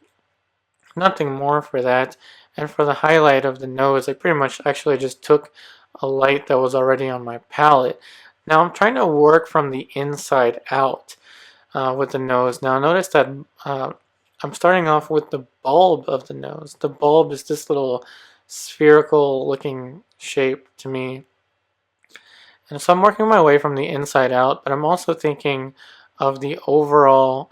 Nothing more for that. And for the highlight of the nose, I pretty much actually just took a light that was already on my palette. Now I'm trying to work from the inside out with the nose. Now notice that I'm starting off with the bulb of the nose. The bulb is this little spherical looking shape to me. And so I'm working my way from the inside out, but I'm also thinking of the overall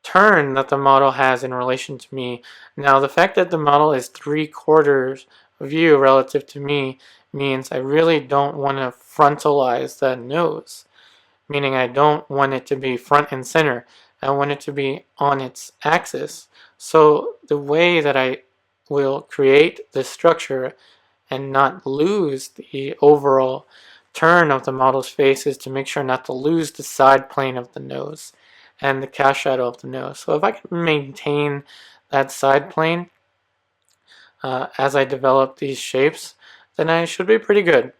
turn that the model has in relation to me. Now, the fact that the model is 3/4 view relative to me means I really don't want to frontalize that nose, meaning I don't want it to be front and center. I want it to be on its axis. So the way that I will create this structure and not lose the overall turn of the model's face is to make sure not to lose the side plane of the nose and the cast shadow of the nose. So if I can maintain that side plane as I develop these shapes, then I should be pretty good.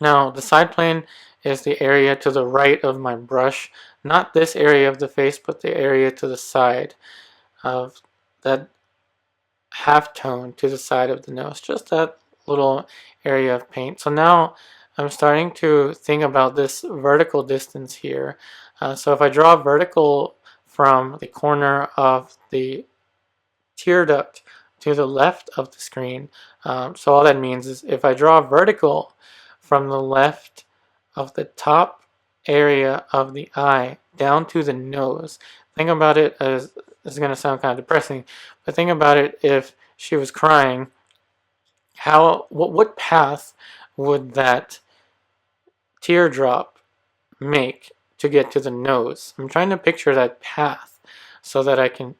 Now, the side plane is the area to the right of my brush, not this area of the face, but the area to the side of that half tone to the side of the nose, just that little area of paint. So now I'm starting to think about this vertical distance here. So if I draw vertical from the corner of the tear duct to the left of the screen, so all that means is if I draw vertical from the left of the top area of the eye down to the nose, think about it as, this is going to sound kind of depressing, but think about it if she was crying, what path would that teardrop make to get to the nose? I'm trying to picture that path so that I can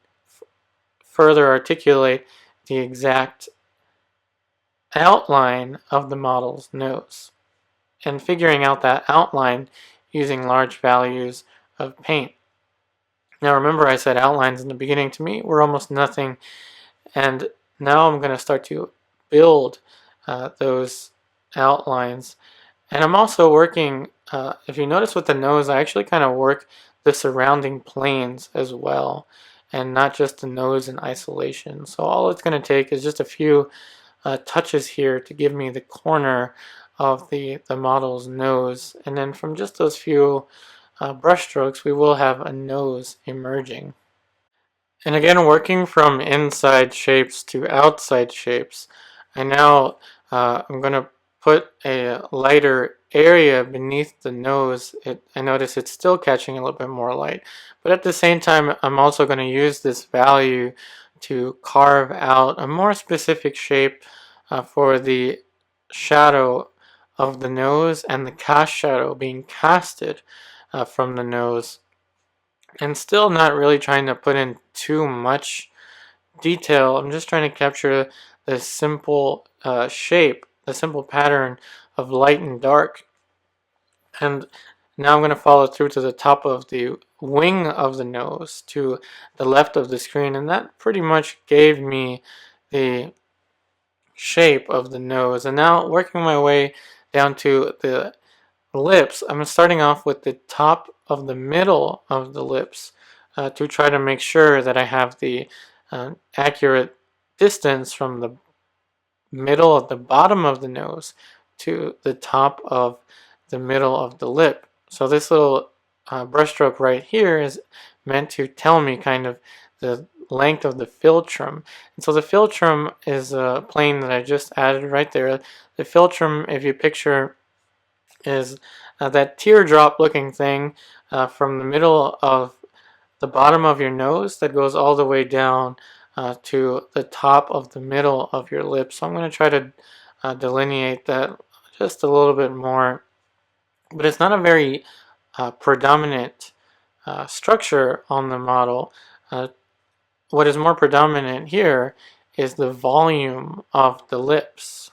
further articulate the exact outline of the model's nose, and figuring out that outline using large values of paint. Now remember, I said outlines in the beginning to me were almost nothing, and now I'm going to start to build those outlines. And I'm also working, if you notice with the nose, I actually kind of work the surrounding planes as well, and not just the nose in isolation. So all it's going to take is just a few touches here to give me the corner of the model's nose, and then from just those few brush strokes we will have a nose emerging. And again, working from inside shapes to outside shapes, I now I'm going to put a lighter area beneath the nose. I notice it's still catching a little bit more light, but at the same time I'm also going to use this value to carve out a more specific shape for the shadow of the nose and the cast shadow being casted from the nose, and still not really trying to put in too much detail. I'm just trying to capture the simple shape, the simple pattern of light and dark. And now I'm going to follow through to the top of the wing of the nose to the left of the screen, and that pretty much gave me the shape of the nose. And now working my way down to the lips, I'm starting off with the top of the middle of the lips to try to make sure that I have the accurate distance from the middle of the bottom of the nose to the top of the middle of the lip. So this little brushstroke right here is meant to tell me kind of the length of the philtrum. And so the philtrum is a plane that I just added right there. The philtrum, if you picture, is that teardrop looking thing from the middle of the bottom of your nose that goes all the way down to the top of the middle of your lips. So I'm going to try to delineate that just a little bit more, but it's not a very predominant structure on the model. What is more predominant here is the volume of the lips.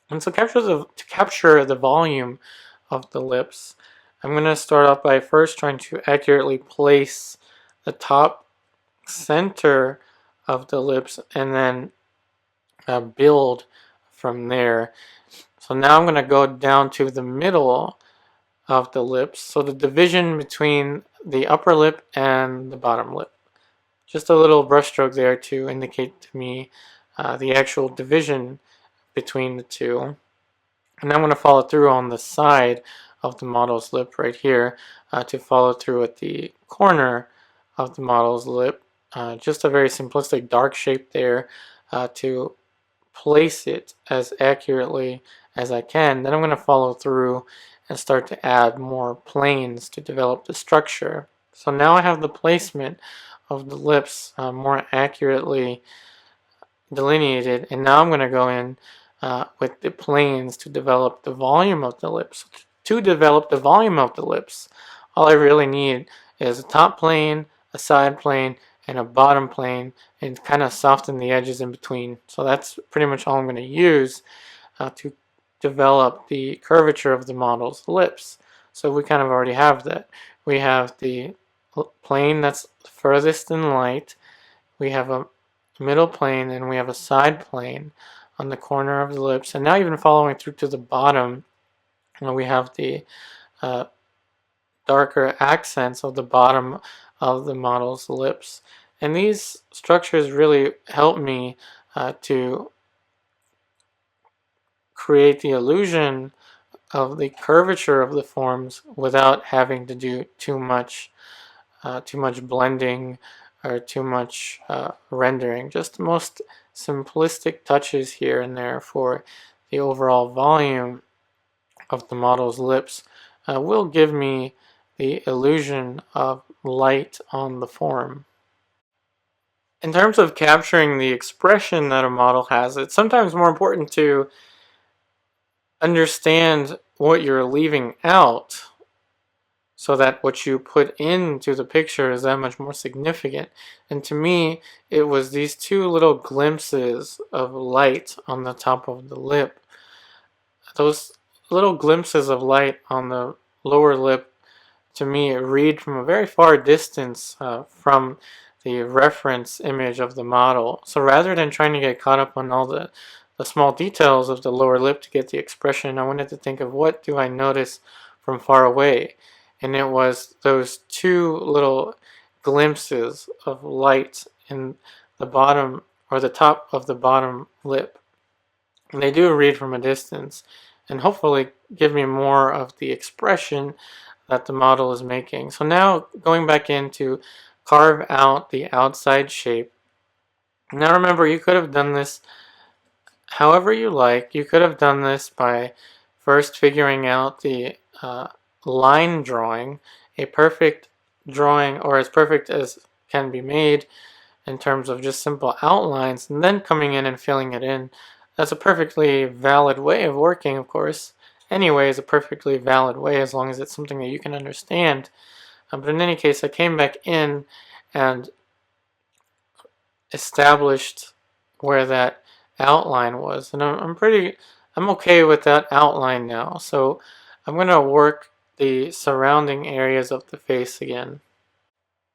And so to capture the volume of the lips, I'm going to start off by first trying to accurately place the top center of the lips and then build from there. So now I'm going to go down to the middle of the lips, so the division between the upper lip and the bottom lip. Just a little brush stroke there to indicate to me the actual division between the two. And I'm going to follow through on the side of the model's lip right here to follow through at the corner of the model's lip. Just a very simplistic dark shape there to place it as accurately as I can. Then I'm going to follow through and start to add more planes to develop the structure. So now I have the placement of the lips more accurately delineated, and now I'm going to go in with the planes to develop the volume of the lips. To develop the volume of the lips, all I really need is a top plane, a side plane, and a bottom plane, and kind of soften the edges in between. So that's pretty much all I'm going to use to develop the curvature of the model's lips. So we kind of already have that. We have the plane that's furthest in light, we have a middle plane, and we have a side plane on the corner of the lips. And now even following through to the bottom, we have the darker accents of the bottom of the model's lips. And these structures really help me to create the illusion of the curvature of the forms without having to do too much blending or too much rendering. Just the most simplistic touches here and there for the overall volume of the model's lips will give me the illusion of light on the form. In terms of capturing the expression that a model has, it's sometimes more important to understand what you're leaving out so that what you put into the picture is that much more significant. And to me, it was these two little glimpses of light on the top of the lip. Those little glimpses of light on the lower lip, to me, read from a very far distance from the reference image of the model. So rather than trying to get caught up on all the small details of the lower lip to get the expression, I wanted to think of what do I notice from far away. And it was those two little glimpses of light in the bottom or the top of the bottom lip. And they do read from a distance and hopefully give me more of the expression that the model is making. So now going back in to carve out the outside shape. Now remember, you could have done this however you like. You could have done this by first figuring out the line drawing, a perfect drawing, or as perfect as can be made in terms of just simple outlines, and then coming in and filling it in. That's a perfectly valid way of working, of course. Anyway, is a perfectly valid way as long as it's something that you can understand. But in any case, I came back in and established where that outline was, and I'm okay with that outline now. So I'm going to work the surrounding areas of the face again.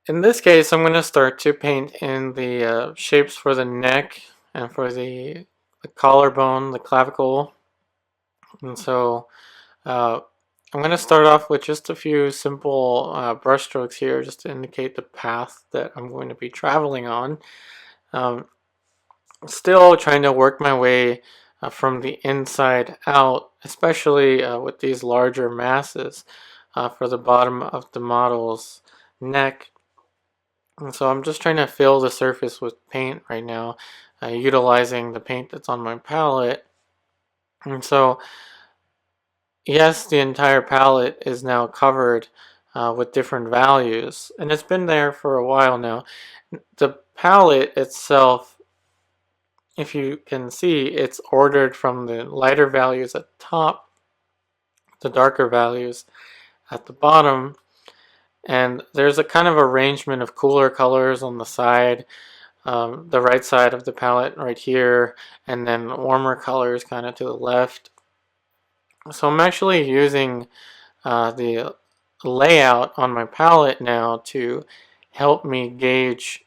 In this case, I'm going to start to paint in the shapes for the neck and for the collarbone, the clavicle. And so I'm going to start off with just a few simple brush strokes here just to indicate the path that I'm going to be traveling on. Still trying to work my way from the inside out, especially with these larger masses for the bottom of the model's neck. And so I'm just trying to fill the surface with paint right now, utilizing the paint that's on my palette. And so, yes, the entire palette is now covered with different values, and it's been there for a while now. The palette itself, if you can see, it's ordered from the lighter values at the top, the darker values at the bottom, and there's a kind of arrangement of cooler colors on the side, the right side of the palette right here, and then warmer colors kind of to the left. So I'm actually using the layout on my palette now to help me gauge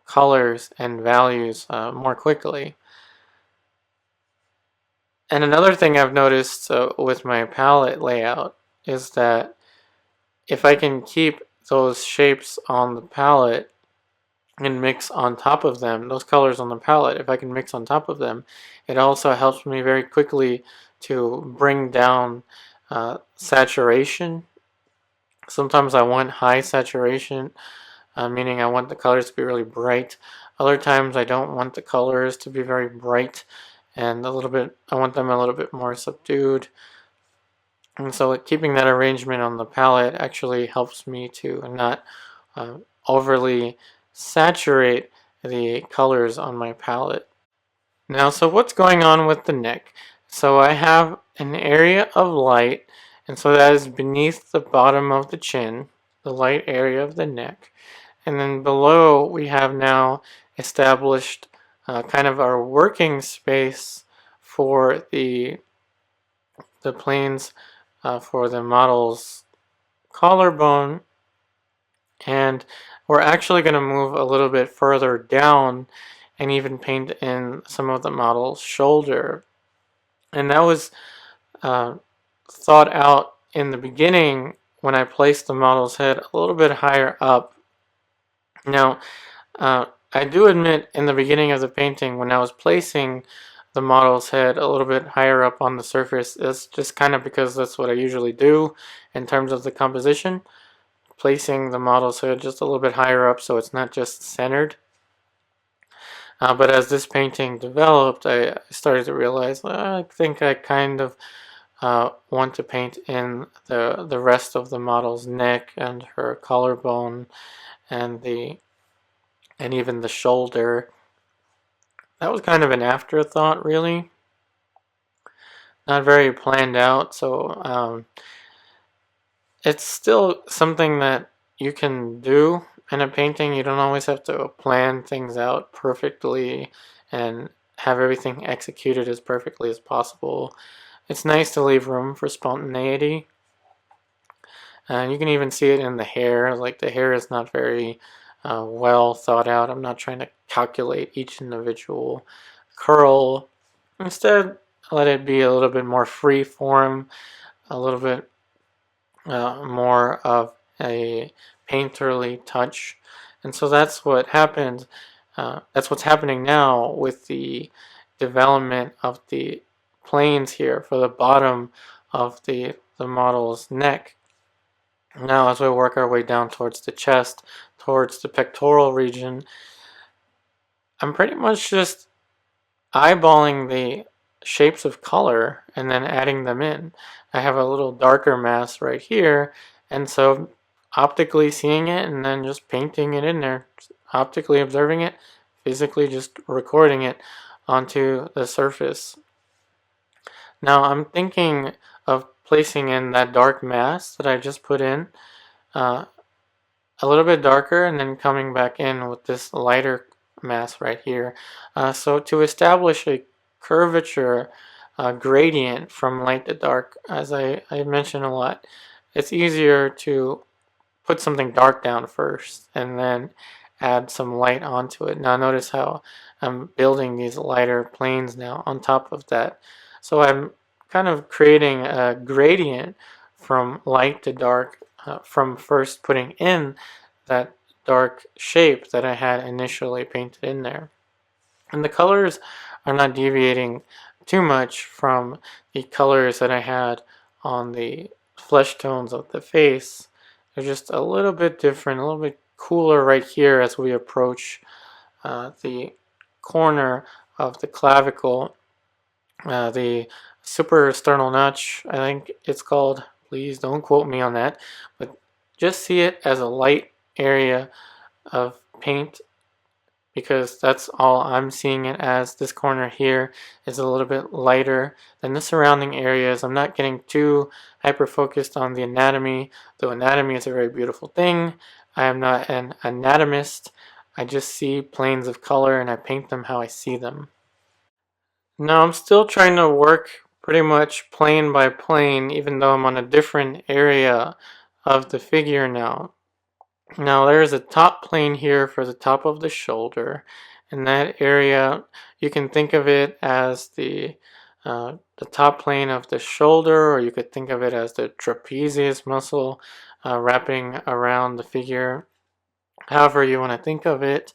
colors and values more quickly. And another thing I've noticed with my palette layout is that if I can keep those shapes on the palette and mix on top of them, those colors on the palette, if I can mix on top of them, it also helps me very quickly to bring down saturation. Sometimes I want high saturation meaning I want the colors to be really bright. Other times I don't want the colors to be very bright, and I want them a little bit more subdued. And so keeping that arrangement on the palette actually helps me to not overly saturate the colors on my palette. Now, so what's going on with the neck? So I have an area of light, and so that is beneath the bottom of the chin, the light area of the neck. And then below we have now established kind of our working space for the planes for the model's collarbone, and we're actually going to move a little bit further down and even paint in some of the model's shoulder. And that was thought out in the beginning when I placed the model's head a little bit higher up. Now, I do admit in the beginning of the painting when I was placing the model's head a little bit higher up on the surface, it's just kind of because that's what I usually do in terms of the composition, placing the model's head just a little bit higher up so it's not just centered. But as this painting developed, I started to realize I think I kind of want to paint in the rest of the model's neck and her collarbone and even the shoulder. That was kind of an afterthought, really. Not very planned out, so it's still something that you can do in a painting. You don't always have to plan things out perfectly and have everything executed as perfectly as possible. It's nice to leave room for spontaneity. And you can even see it in the hair. Like, the hair is not very well thought out. I'm not trying to calculate each individual curl. Instead, let it be a little bit more free form, a little bit more of a painterly touch. And so that's what happened. That's what's happening now with the development of the planes here for the bottom of the model's neck. Now, as we work our way down towards the chest, towards the pectoral region, I'm pretty much just eyeballing the shapes of color and then adding them in. I have a little darker mass right here, and so optically seeing it and then just painting it in there, optically observing it, physically just recording it onto the surface. Now I'm thinking of placing in that dark mass that I just put in a little bit darker and then coming back in with this lighter mass right here. So to establish a curvature gradient from light to dark, as I mentioned a lot, it's easier to put something dark down first and then add some light onto it. Now notice how I'm building these lighter planes now on top of that. So I'm kind of creating a gradient from light to dark from first putting in that dark shape that I had initially painted in there. And the colors are not deviating too much from the colors that I had on the flesh tones of the face. They're just a little bit different, a little bit cooler right here as we approach the corner of the clavicle, the suprasternal notch, I think it's called. Please don't quote me on that, but just see it as a light area of paint, because that's all I'm seeing it as. This corner here is a little bit lighter than the surrounding areas. I'm not getting too hyper focused on the anatomy, though anatomy is a very beautiful thing. I am not an anatomist. I just see planes of color and I paint them how I see them. Now I'm still trying to work pretty much plane by plane, even though I'm on a different area of the figure now. Now there's a top plane here for the top of the shoulder, and that area, you can think of it as the top plane of the shoulder, or you could think of it as the trapezius muscle wrapping around the figure. However you want to think of it.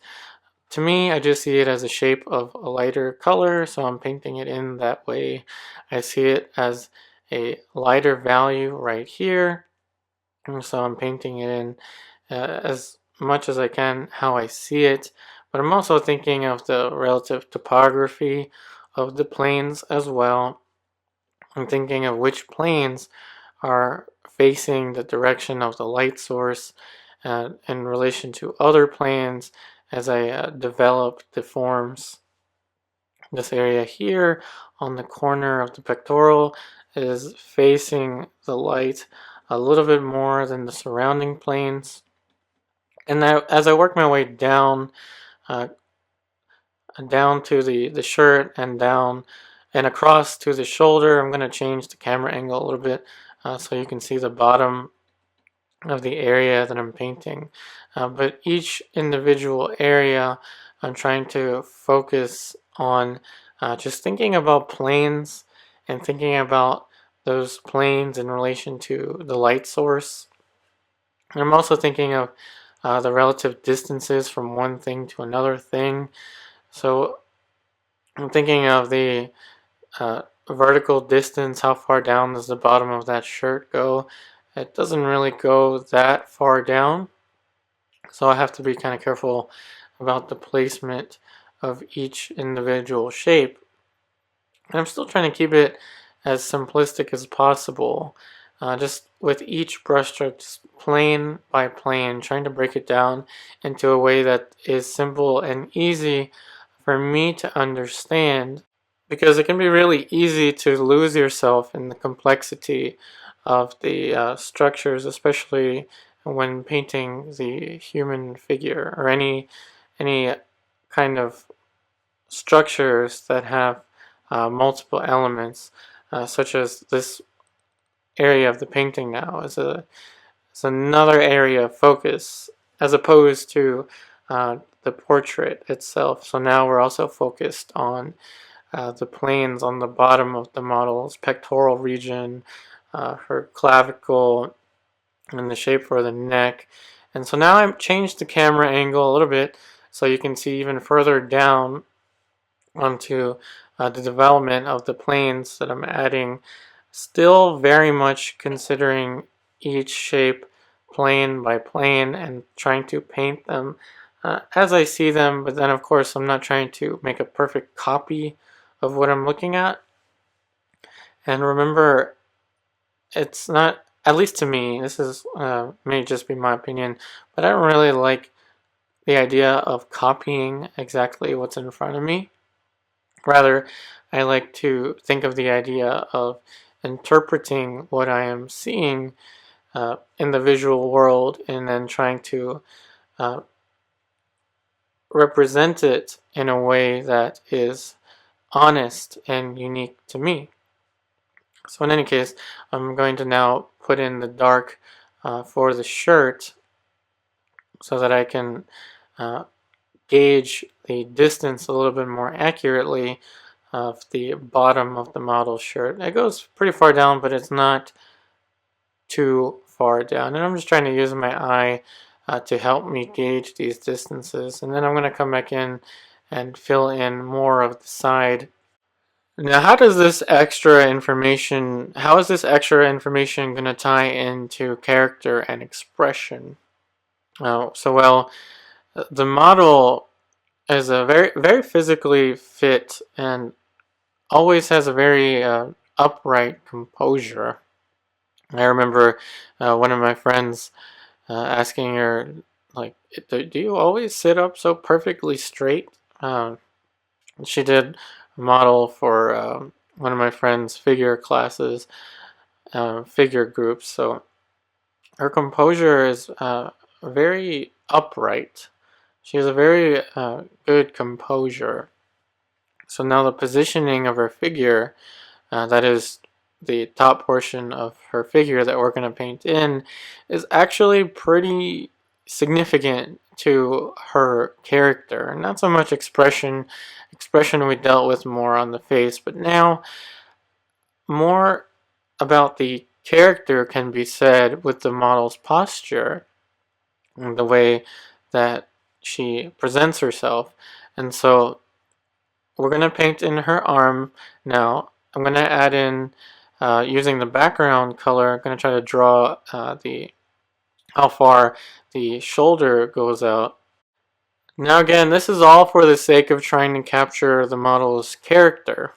To me, I just see it as a shape of a lighter color, so I'm painting it in that way. I see it as a lighter value right here, and so I'm painting it in as much as I can how I see it, but I'm also thinking of the relative topography of the planes as well. I'm thinking of which planes are facing the direction of the light source in relation to other planes as I develop the forms. This area here on the corner of the pectoral is facing the light a little bit more than the surrounding planes. And now, as I work my way down, uh, down to the shirt and down and across to the shoulder, I'm going to change the camera angle a little bit so you can see the bottom of the area that I'm painting. But each individual area, I'm trying to focus on just thinking about planes and thinking about those planes in relation to the light source. And I'm also thinking of the relative distances from one thing to another thing. So I'm thinking of the vertical distance. How far down does the bottom of that shirt go? It doesn't really go that far down, so I have to be kind of careful about the placement of each individual shape. And I'm still trying to keep it as simplistic as possible, just with each brushstroke, just plane by plane, trying to break it down into a way that is simple and easy for me to understand, because it can be really easy to lose yourself in the complexity of the structures, especially when painting the human figure or any kind of structures that have multiple elements, such as this area of the painting now is another area of focus as opposed to the portrait itself. So now we're also focused on the planes on the bottom of the model's pectoral region, her clavicle, and the shape for the neck. And so now I've changed the camera angle a little bit so you can see even further down onto the development of the planes that I'm adding, still very much considering each shape plane by plane and trying to paint them as I see them, but then of course I'm not trying to make a perfect copy of what I'm looking at. And remember, it's not, at least to me, this is may just be my opinion, but I don't really like the idea of copying exactly what's in front of me. Rather, I like to think of the idea of interpreting what I am seeing in the visual world and then trying to represent it in a way that is honest and unique to me. So in any case, I'm going to now put in the dark for the shirt so that I can gauge the distance a little bit more accurately of the bottom of the model shirt. It goes pretty far down, but it's not too far down. And I'm just trying to use my eye to help me gauge these distances. And then I'm going to come back in and fill in more of the side. Now, how is this extra information going to tie into character and expression? Well, the model is a very physically fit and always has a very upright composure. I remember one of my friends asking her, like, do you always sit up so perfectly straight? She did a model for one of my friend's figure classes, figure groups, so her composure is very upright. She has a very good composure. So now the positioning of her figure, that is the top portion of her figure that we're going to paint in, is actually pretty significant to her character. Not so much expression. Expression we dealt with more on the face, but now more about the character can be said with the model's posture and the way that she presents herself. And so we're going to paint in her arm now. I'm going to add in, using the background color, I'm going to try to draw the how far the shoulder goes out. Now again, this is all for the sake of trying to capture the model's character.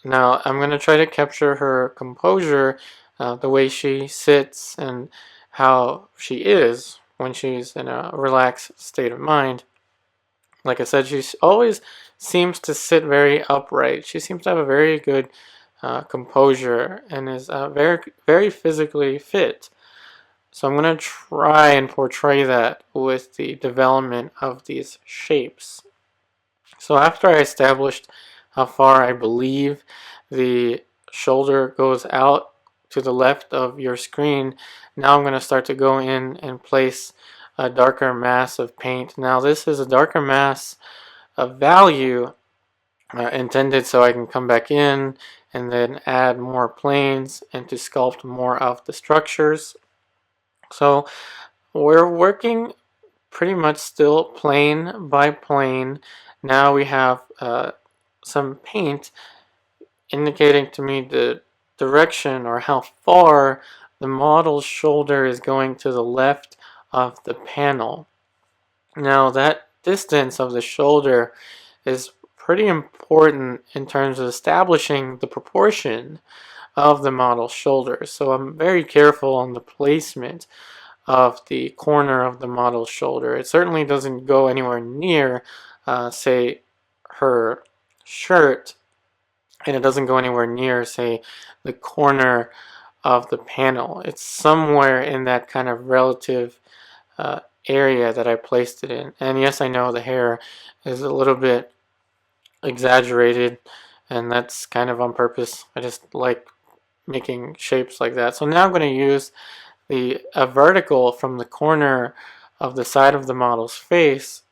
Now I'm going to try to capture her composure, the way she sits and how she is when she's in a relaxed state of mind. Like I said, she always seems to sit very upright. She seems to have a very good composure and is very, very physically fit. So I'm going to try and portray that with the development of these shapes. So after I established how far I believe the shoulder goes out to the left of your screen, now I'm going to start to go in and place a darker mass of paint. Now this is a darker mass of value intended so I can come back in and then add more planes and to sculpt more of the structures. So we're working pretty much still plane by plane. Now we have some paint indicating to me the direction or how far the model's shoulder is going to the left of the panel. Now that distance of the shoulder is pretty important in terms of establishing the proportion of the model's shoulder. So I'm very careful on the placement of the corner of the model's shoulder. It certainly doesn't go anywhere near, say, her shirt, and it doesn't go anywhere near, say, the corner of the panel. It's somewhere in that kind of relative area that I placed it in. And yes, I know the hair is a little bit exaggerated, and that's kind of on purpose. I just like making shapes like that. So now I'm going to use a vertical from the corner of the side of the model's face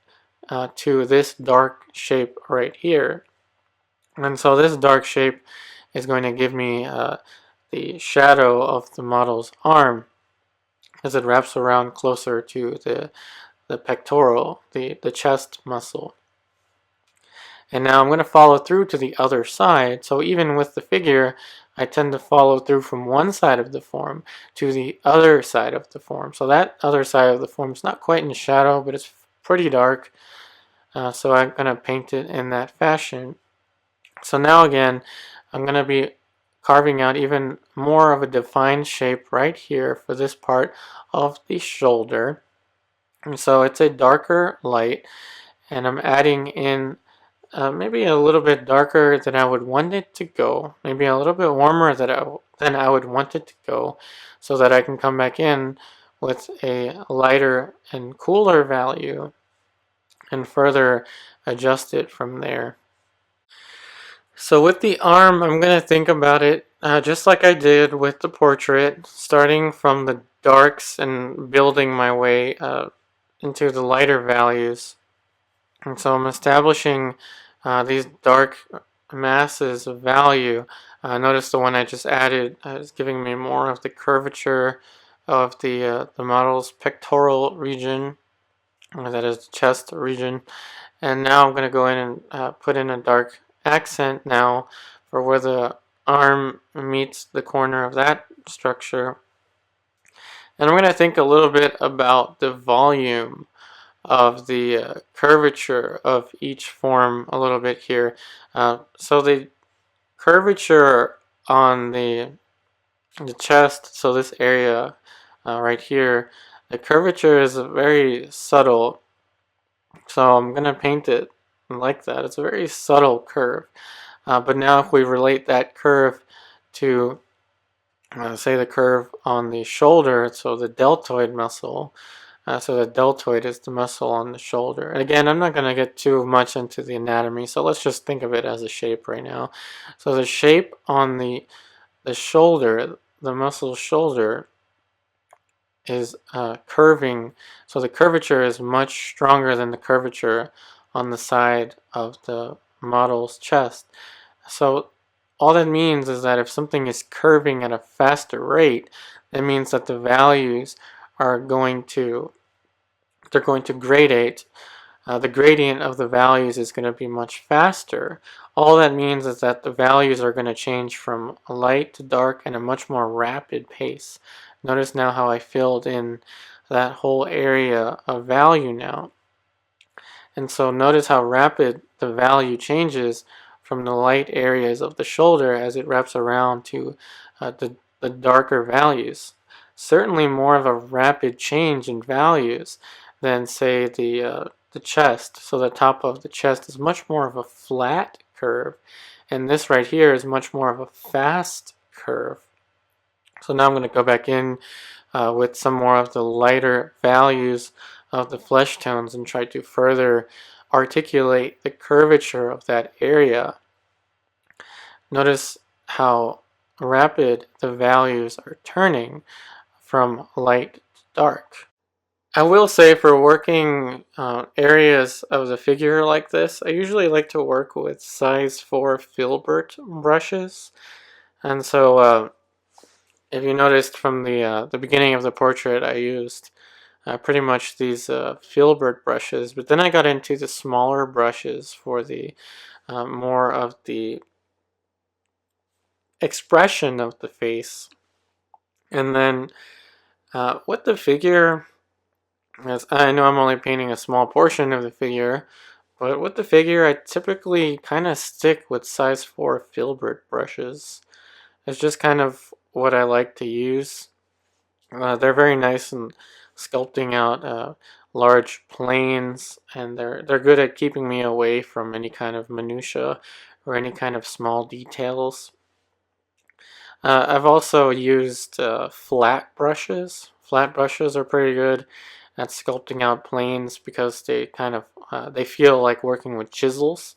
to this dark shape right here. And so this dark shape is going to give me the shadow of the model's arm as it wraps around closer to the pectoral, the chest muscle. And now I'm going to follow through to the other side. So even with the figure, I tend to follow through from one side of the form to the other side of the form. So that other side of the form is not quite in shadow, but it's pretty dark. So I'm going to paint it in that fashion. So now again, I'm going to be carving out even more of a defined shape right here for this part of the shoulder. And so it's a darker light, and I'm adding in maybe a little bit darker than I would want it to go, maybe a little bit warmer than I would want it to go, so that I can come back in with a lighter and cooler value and further adjust it from there. So with the arm, I'm going to think about it just like I did with the portrait, starting from the darks and building my way into the lighter values. And so I'm establishing these dark masses of value. Notice the one I just added is giving me more of the curvature of the model's pectoral region, that is the chest region. And now I'm going to go in and put in a dark accent now for where the arm meets the corner of that structure. And I'm going to think a little bit about the volume of the curvature of each form a little bit here. So the curvature on the chest, so this area right here, the curvature is very subtle. So I'm going to paint it like that. It's a very subtle curve. But now if we relate that curve to, say, the curve on the shoulder, so the deltoid muscle, so the deltoid is the muscle on the shoulder. And again, I'm not going to get too much into the anatomy, so let's just think of it as a shape right now. So the shape on the shoulder, the muscle shoulder, is curving. So the curvature is much stronger than the curvature on the side of the model's chest. So all that means is that if something is curving at a faster rate, that means that the values are going to gradate. The gradient of the values is going to be much faster. All that means is that the values are going to change from light to dark at a much more rapid pace. Notice now how I filled in that whole area a value now. And so notice how rapid the value changes from the light areas of the shoulder as it wraps around to the darker values. Certainly more of a rapid change in values than, say, the chest. So the top of the chest is much more of a flat curve, and this right here is much more of a fast curve. So now I'm going to go back in with some more of the lighter values of the flesh tones and try to further articulate the curvature of that area. Notice how rapid the values are turning from light to dark. I will say, for working areas of the figure like this, I usually like to work with size 4 Filbert brushes. And so if you noticed from the beginning of the portrait, I used pretty much these Filbert brushes, but then I got into the smaller brushes for the more of the expression of the face. And then with the figure, as I know I'm only painting a small portion of the figure, but with the figure I typically kind of stick with size 4 Filbert brushes. It's just kind of what I like to use. They're very nice in sculpting out large planes, and they're good at keeping me away from any kind of minutia or any kind of small details. I've also used flat brushes. Flat brushes are pretty good at sculpting out planes because they kind of they feel like working with chisels.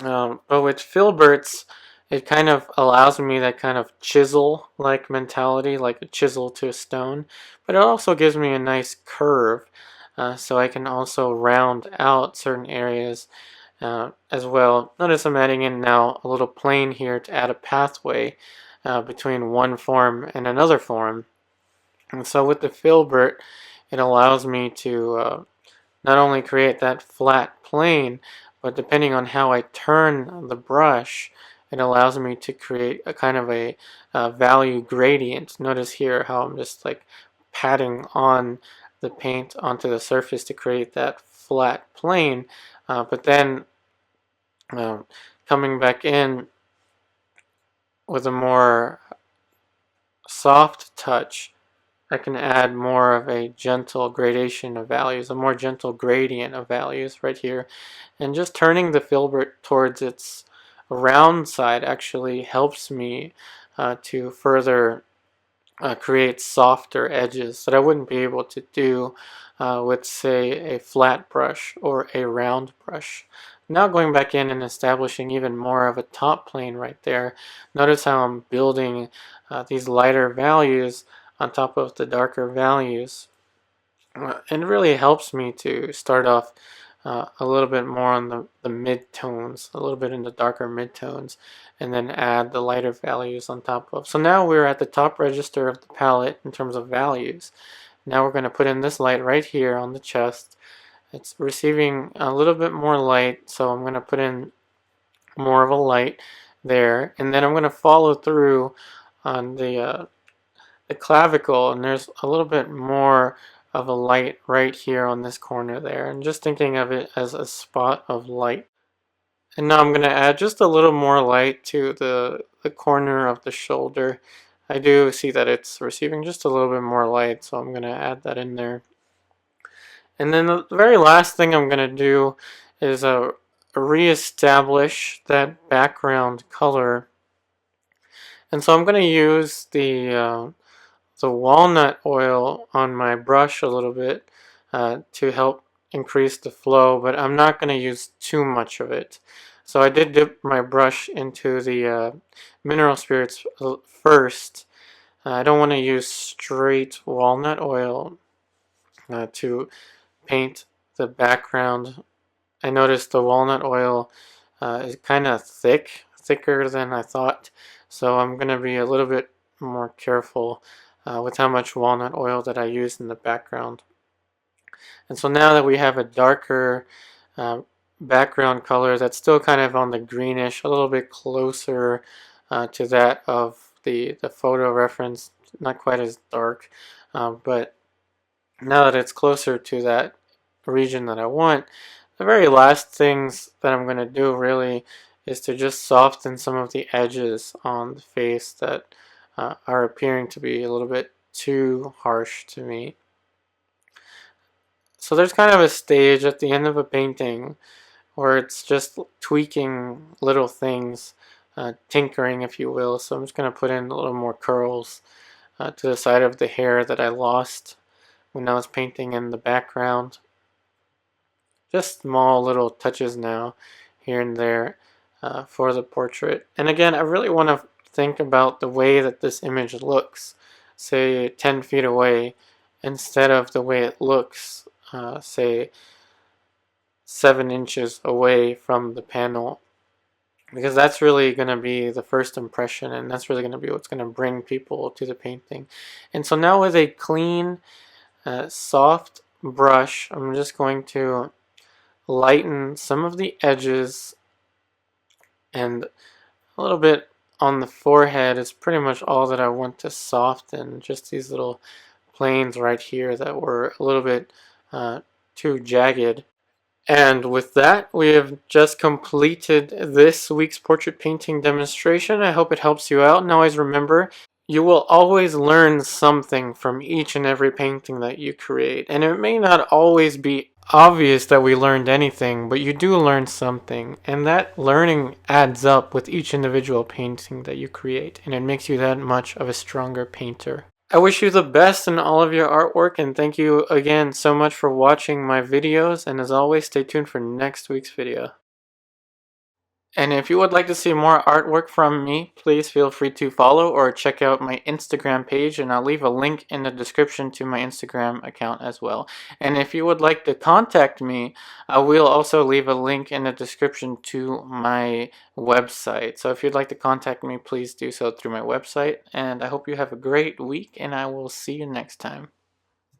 But with Filberts, it kind of allows me that kind of chisel-like mentality, like a chisel to a stone, but it also gives me a nice curve, so I can also round out certain areas as well. Notice I'm adding in now a little plane here to add a pathway between one form and another form. And so with the Filbert, it allows me to not only create that flat plane, but depending on how I turn the brush, it allows me to create a kind of a value gradient. Notice here how I'm just like patting on the paint onto the surface to create that flat plane, but then coming back in with a more soft touch, I can add more of a gentle gradation of values, a more gentle gradient of values right here. And just turning the filbert towards its round side actually helps me to further create softer edges that I wouldn't be able to do with, say, a flat brush or a round brush. Now going back in and establishing even more of a top plane right there. Notice how I'm building these lighter values on top of the darker values. And it really helps me to start off a little bit more on the mid-tones, a little bit in the darker mid-tones, and then add the lighter values on top of. So now we're at the top register of the palette in terms of values. Now we're going to put in this light right here on the chest. It's receiving a little bit more light, so I'm going to put in more of a light there, and then I'm going to follow through on the clavicle, and there's a little bit more of a light right here on this corner there, and just thinking of it as a spot of light. And now I'm going to add just a little more light to the corner of the shoulder. I do see that it's receiving just a little bit more light, so I'm going to add that in there. And then the very last thing I'm going to do is reestablish that background color. And so I'm going to use the walnut oil on my brush a little bit to help increase the flow, but I'm not going to use too much of it. So I did dip my brush into the mineral spirits first. I don't want to use straight walnut oil to paint the background. I noticed the walnut oil is kind of thicker than I thought, so I'm going to be a little bit more careful with how much walnut oil that I use in the background. And so now that we have a darker background color that's still kind of on the greenish, a little bit closer to that of the photo reference, not quite as dark, but now that it's closer to that region that I want, the very last things that I'm going to do really is to just soften some of the edges on the face that are appearing to be a little bit too harsh to me. So there's kind of a stage at the end of a painting where it's just tweaking little things, tinkering if you will. So I'm just going to put in a little more curls to the side of the hair that I lost when I was painting in the background. Just small little touches now, here and there, for the portrait. And again, I really want to think about the way that this image looks, say 10 feet away, instead of the way it looks, say 7 inches away from the panel. Because that's really going to be the first impression, and that's really going to be what's going to bring people to the painting. And so now with a clean, soft brush, I'm just going to lighten some of the edges, and a little bit on the forehead is pretty much all that I want to soften. Just these little planes right here that were a little bit too jagged. And with that, we have just completed this week's portrait painting demonstration. I hope it helps you out. And always remember, you will always learn something from each and every painting that you create. And it may not always be obvious that we learned anything, but you do learn something. And that learning adds up with each individual painting that you create. And it makes you that much of a stronger painter. I wish you the best in all of your artwork, and thank you again so much for watching my videos, and as always, stay tuned for next week's video. And if you would like to see more artwork from me, please feel free to follow or check out my Instagram page, and I'll leave a link in the description to my Instagram account as well. And if you would like to contact me, I will also leave a link in the description to my website. So if you'd like to contact me, please do so through my website. And I hope you have a great week, and I will see you next time.